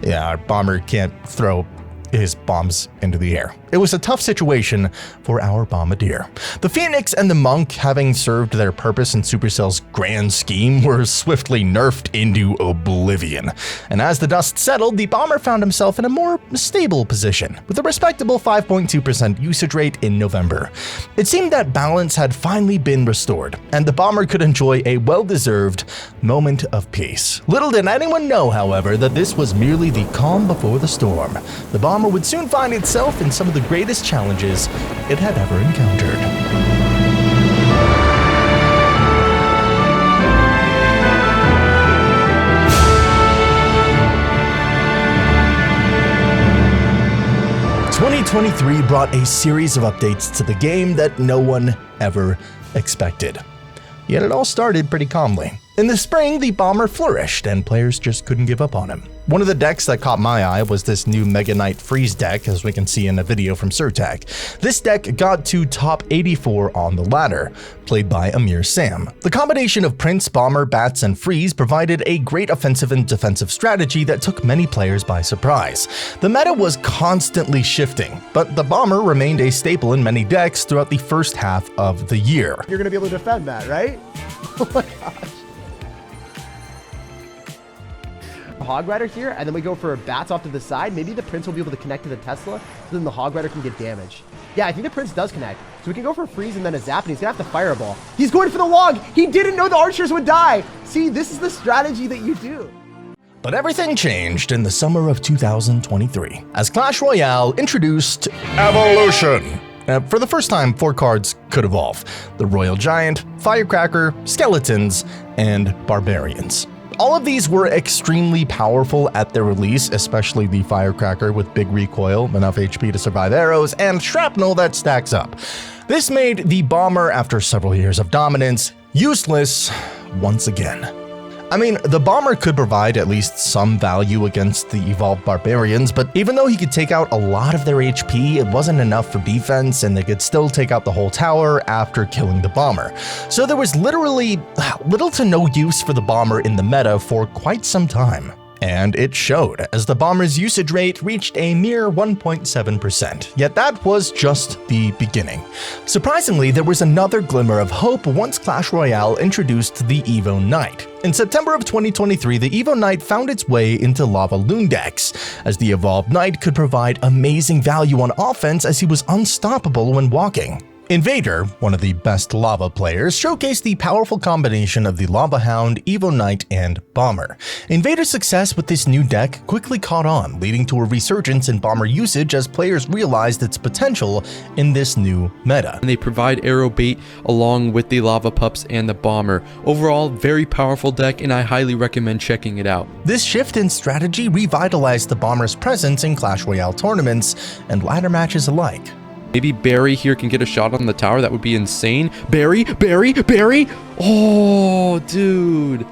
Yeah, our Bomber can't throw his bombs into the air. It was a tough situation for our Bombardier. The Phoenix and the Monk, having served their purpose in Supercell's grand scheme, were swiftly nerfed into oblivion. And as the dust settled, the Bomber found himself in a more stable position, with a respectable 5.2% usage rate in November. It seemed that balance had finally been restored, and the Bomber could enjoy a well-deserved moment of peace. Little did anyone know, however, that this was merely the calm before the storm. The Bomber would soon find itself in some of the greatest challenges it had ever encountered. "2023 brought a series of updates to the game that no one ever expected. Yet it all started pretty calmly. In the spring, the Bomber flourished, and players just couldn't give up on him. One of the decks that caught my eye was this new Mega Knight Freeze deck, as we can see in a video from Surtag. This deck got to top 84 on the ladder, played by Amir Sam. The combination of Prince, Bomber, Bats, and Freeze provided a great offensive and defensive strategy that took many players by surprise. The meta was constantly shifting, but the Bomber remained a staple in many decks throughout the first half of the year. You're going to be able to defend that, right? Oh my gosh. Hog Rider here, and then we go for Bats off to the side. Maybe the Prince will be able to connect to the Tesla, so then the Hog Rider can get damage. Yeah, I think the Prince does connect. So we can go for Freeze and then a Zap, and he's gonna have to Fireball. He's going for the log! He didn't know the archers would die! See, this is the strategy that you do. But everything changed in the summer of 2023, as Clash Royale introduced Evolution. For the first time, 4 cards could evolve: the Royal Giant, Firecracker, Skeletons, and Barbarians. All of these were extremely powerful at their release, especially the Firecracker with big recoil, enough HP to survive arrows, and shrapnel that stacks up. This made the Bomber, after several years of dominance, useless once again. I mean, the Bomber could provide at least some value against the evolved Barbarians, but even though he could take out a lot of their HP, it wasn't enough for defense, and they could still take out the whole tower after killing the Bomber. So there was literally little to no use for the Bomber in the meta for quite some time. And it showed, as the Bomber's usage rate reached a mere 1.7%. Yet that was just the beginning. Surprisingly, there was another glimmer of hope once Clash Royale introduced the Evo Knight. In September of 2023, the Evo Knight found its way into Lava Loon decks, as the evolved Knight could provide amazing value on offense as he was unstoppable when walking. Invader, one of the best Lava players, showcased the powerful combination of the Lava Hound, Evo Knight, and Bomber. Invader's success with this new deck quickly caught on, leading to a resurgence in Bomber usage as players realized its potential in this new meta. And they provide arrow bait along with the Lava Pups and the Bomber. Overall, very powerful deck, and I highly recommend checking it out. This shift in strategy revitalized the Bomber's presence in Clash Royale tournaments and ladder matches alike. Maybe Barry here can get a shot on the tower. That would be insane. Barry! Oh, dude.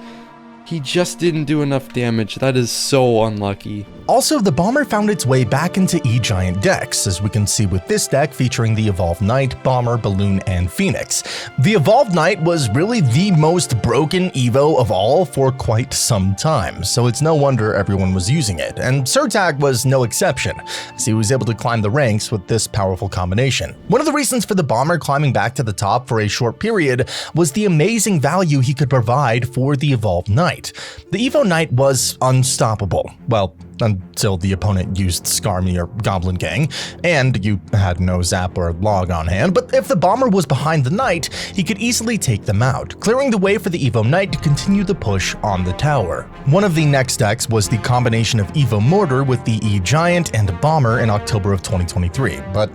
He just didn't do enough damage. That is so unlucky. Also, the Bomber found its way back into E-Giant decks, as we can see with this deck featuring the Evolved Knight, Bomber, Balloon, and Phoenix. The Evolved Knight was really the most broken Evo of all for quite some time, so it's no wonder everyone was using it, and Surtag was no exception, as he was able to climb the ranks with this powerful combination. One of the reasons for the Bomber climbing back to the top for a short period was the amazing value he could provide for the Evolved Knight. The Evo Knight was unstoppable. Well, until the opponent used Skarmy or Goblin Gang, and you had no Zap or Log on hand, but if the Bomber was behind the Knight, he could easily take them out, clearing the way for the Evo Knight to continue the push on the tower. One of the next decks was the combination of Evo Mortar with the E-Giant and Bomber in October of 2023, but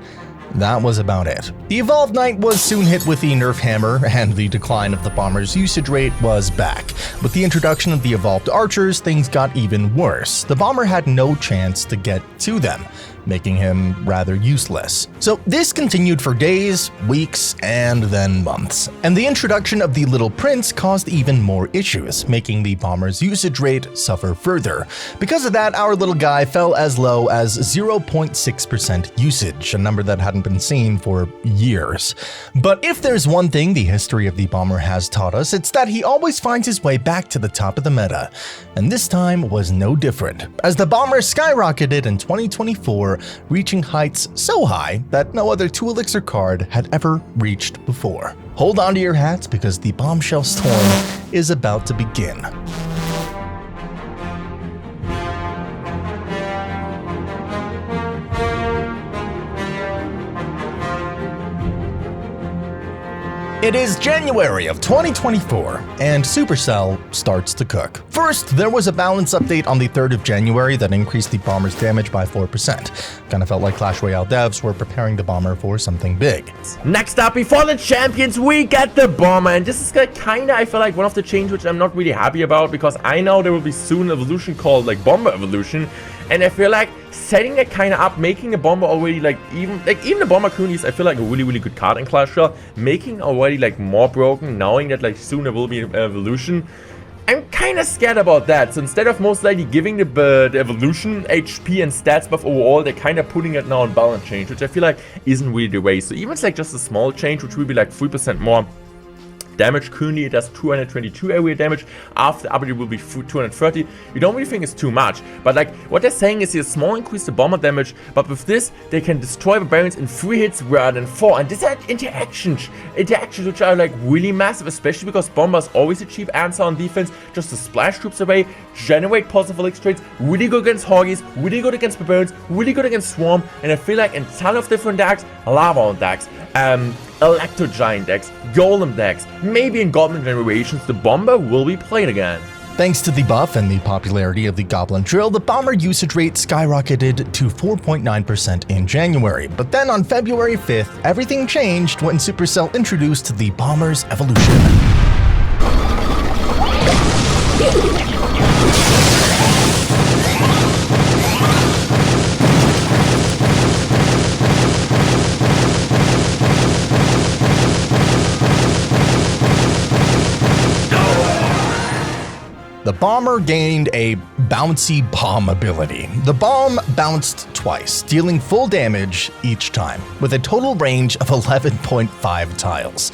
that was about it. The Evolved Knight was soon hit with the Nerf Hammer, and the decline of the Bomber's usage rate was back. With the introduction of the Evolved Archers, things got even worse. The Bomber had no chance to get to them, making him rather useless. So this continued for days, weeks, and then months. And the introduction of the Little Prince caused even more issues, making the Bomber's usage rate suffer further. Because of that, our little guy fell as low as 0.6% usage, a number that hadn't been seen for years. But if there's one thing the history of the Bomber has taught us, it's that he always finds his way back to the top of the meta. And this time was no different, as the Bomber skyrocketed in 2024, reaching heights so high that no other 2 Elixir card had ever reached before. Hold on to your hats because the bombshell storm is about to begin. It is January of 2024, and Supercell starts to cook. First, there was a balance update on the 3rd of January that increased the Bomber's damage by 4%. Kinda felt like Clash Royale devs were preparing the Bomber for something big. Next up, before the Champions, we get the Bomber, and this is kinda, I feel like, one of the changes which I'm not really happy about, because I know there will be soon an evolution called, like, Bomber Evolution, and I feel like setting it kind of up, making a Bomber already, even the Bomber currently is, I feel like, a really, really good card in Clash Royale, making already, like, more broken, knowing that, like, soon there will be an evolution. I'm kind of scared about that, so instead of most likely giving the evolution HP and stats buff overall, they're kind of putting it now on balance change, which I feel like isn't really the way. So even it's like just a small change, which will be like 3% more damage. Currently it does 222 area damage. After update it will be 230. You don't really think it's too much, but like what they're saying is a small increase to Bomber damage, but with this they can destroy barbarians in 3 hits rather than 4, and these are interactions which are like really massive, especially because Bomber is always a cheap answer on defense, just to splash troops away, generate positive elixir traits, really good against Hoggies, really good against barbarians, really good against Swarm, and I feel like in a ton of different decks, Lava decks, Electro Giant decks, Golem decks, maybe in Goblin generations, the Bomber will be played again. Thanks to the buff and the popularity of the Goblin Drill, the Bomber usage rate skyrocketed to 4.9% in January. But then on February 5th, everything changed when Supercell introduced the Bomber's Evolution. The Bomber gained a bouncy bomb ability. The bomb bounced twice, dealing full damage each time, with a total range of 11.5 tiles.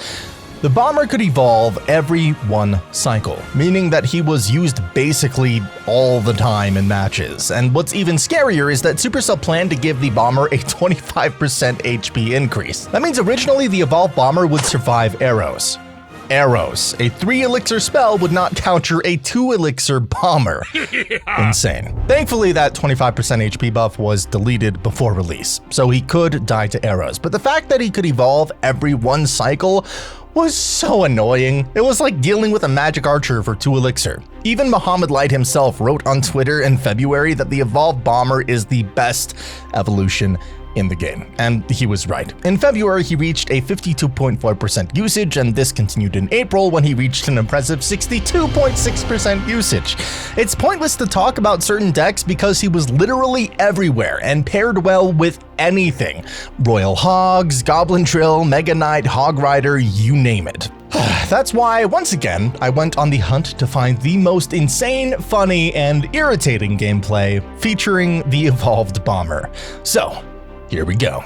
The Bomber could evolve every 1 cycle, meaning that he was used basically all the time in matches. And what's even scarier is that Supercell planned to give the Bomber a 25% HP increase. That means originally the evolved Bomber would survive arrows. arrows. A 3 elixir spell would not counter a 2 elixir bomber. Insane. Thankfully, that 25% HP buff was deleted before release, so he could die to arrows. But the fact that he could evolve every 1 cycle was so annoying. It was like dealing with a magic archer for 2 elixir. Even Muhammad Light himself wrote on Twitter in February that the evolved bomber is the best evolution in the game, and he was right. In February, he reached a 52.4% usage, and this continued in April when he reached an impressive 62.6% usage. It's pointless to talk about certain decks because he was literally everywhere and paired well with anything. Royal Hogs, Goblin Drill, Mega Knight, Hog Rider, you name it. That's why, once again, I went on the hunt to find the most insane, funny, and irritating gameplay featuring the evolved bomber. So, here we go.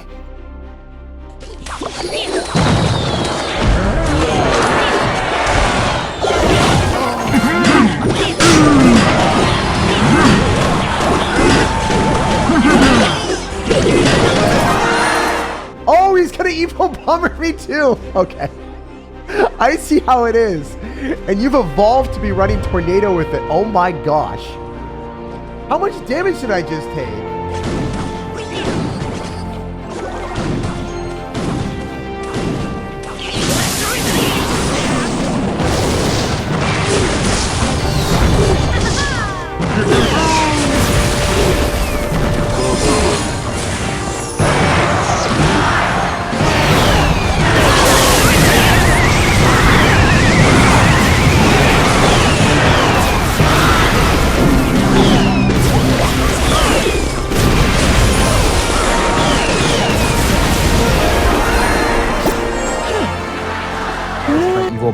Oh, he's gonna evil bomber me too. Okay. I see how it is. And you've evolved to be running tornado with it. Oh my gosh. How much damage did I just take?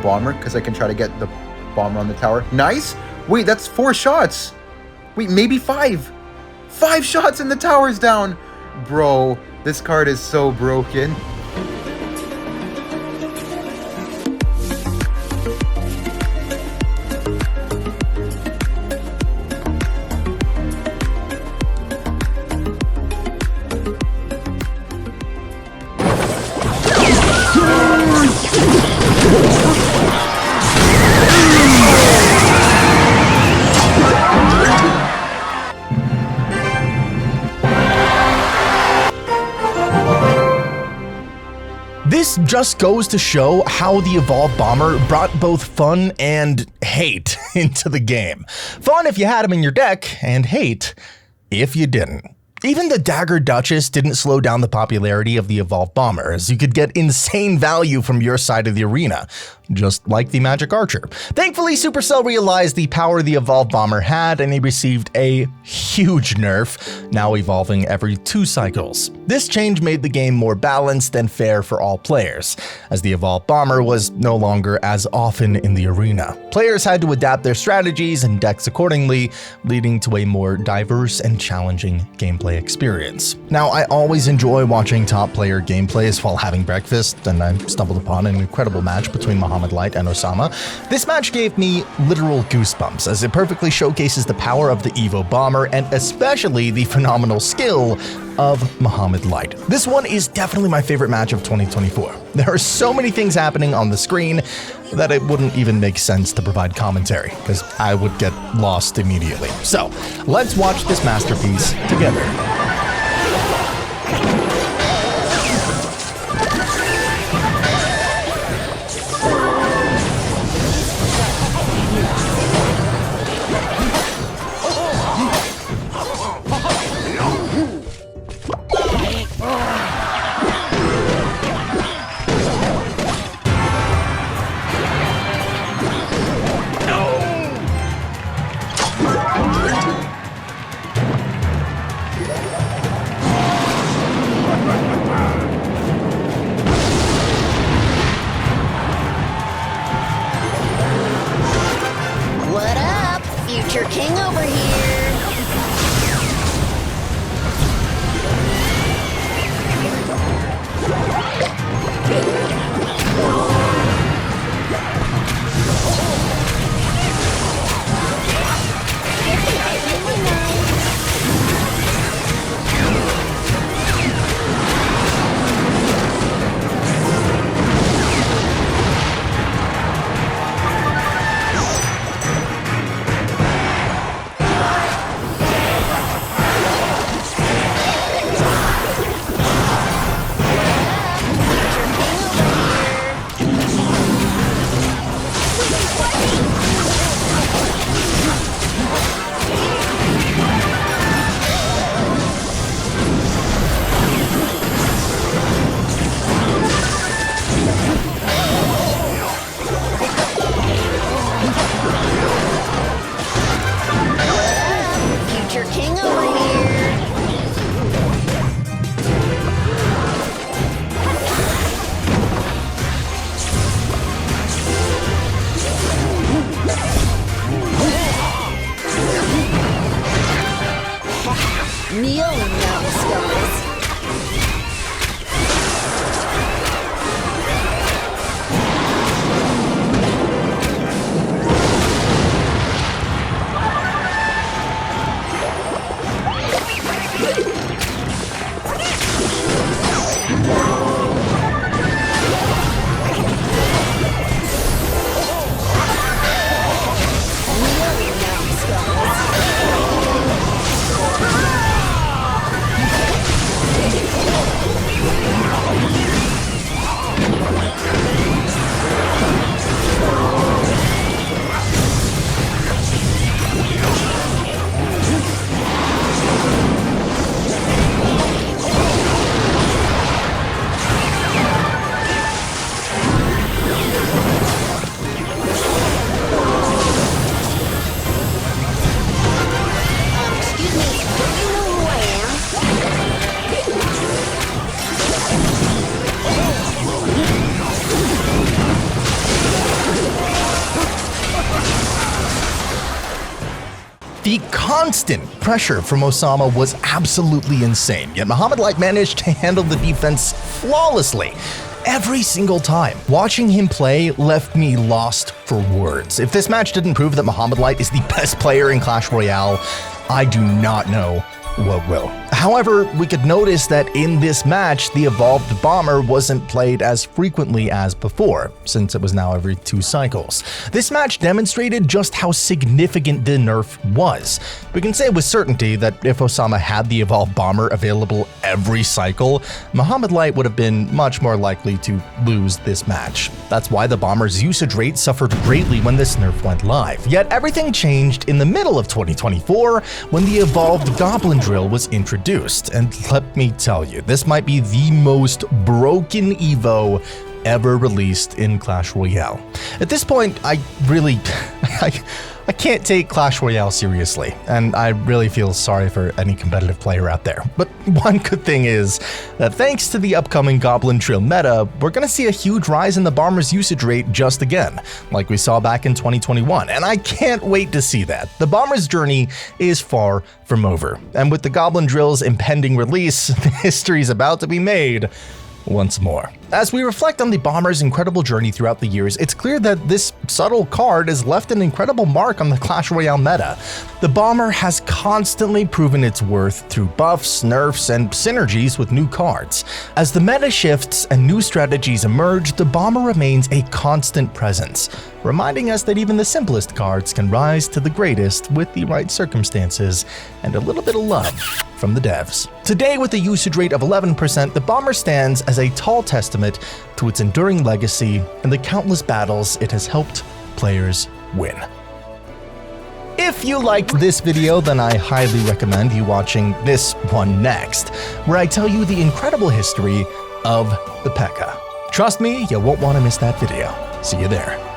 Bomber because I can try to get the bomber on the tower. Nice. Wait, that's 4 shots. Wait, maybe 5. 5 shots and the tower's down. Bro, this card is so broken. This just goes to show how the evolved bomber brought both fun and hate into the game. Fun if you had him in your deck, and hate if you didn't. Even the Dagger Duchess didn't slow down the popularity of the evolved bomber, as you could get insane value from your side of the arena, just like the Magic Archer. Thankfully, Supercell realized the power the evolved bomber had, and he received a huge nerf, now evolving every 2 cycles. This change made the game more balanced and fair for all players, as the evolved bomber was no longer as often in the arena. Players had to adapt their strategies and decks accordingly, leading to a more diverse and challenging gameplay experience. Now, I always enjoy watching top player gameplays while having breakfast, and I stumbled upon an incredible match between Muhammad Light and Osama. This match gave me literal goosebumps, as it perfectly showcases the power of the Evo Bomber and especially the phenomenal skill of Muhammad Light. This one is definitely my favorite match of 2024. There are so many things happening on the screen that it wouldn't even make sense to provide commentary, because I would get lost immediately. So, let's watch this masterpiece together. What up? Future King over here. The constant pressure from Osama was absolutely insane, yet Mohamed Light managed to handle the defense flawlessly every single time. Watching him play left me lost for words. If this match didn't prove that Mohamed Light is the best player in Clash Royale, I do not know what will. However, we could notice that in this match, the evolved bomber wasn't played as frequently as before, since it was now every 2 cycles. This match demonstrated just how significant the nerf was. We can say with certainty that if Osama had the evolved bomber available every cycle, Mohamed Light would have been much more likely to lose this match. That's why the bomber's usage rate suffered greatly when this nerf went live. Yet everything changed in the middle of 2024 when the evolved Goblin Drill was introduced. And let me tell you, this might be the most broken Evo ever released in Clash Royale. At this point, I really, I can't take Clash Royale seriously, and I really feel sorry for any competitive player out there. But one good thing is that thanks to the upcoming Goblin Drill meta, we're gonna see a huge rise in the bomber's usage rate just again, like we saw back in 2021, and I can't wait to see that. The bomber's journey is far from over, and with the Goblin Drill's impending release, history is about to be made once more. As we reflect on the bomber's incredible journey throughout the years, it's clear that this subtle card has left an incredible mark on the Clash Royale meta. The bomber has constantly proven its worth through buffs, nerfs, and synergies with new cards. As the meta shifts and new strategies emerge, the bomber remains a constant presence, reminding us that even the simplest cards can rise to the greatest with the right circumstances and a little bit of love from the devs. Today, with a usage rate of 11%, the bomber stands as a tall testament to its enduring legacy and the countless battles it has helped players win. If you liked this video, then I highly recommend you watching this one next, where I tell you the incredible history of the P.E.K.K.A. Trust me, you won't want to miss that video. See you there.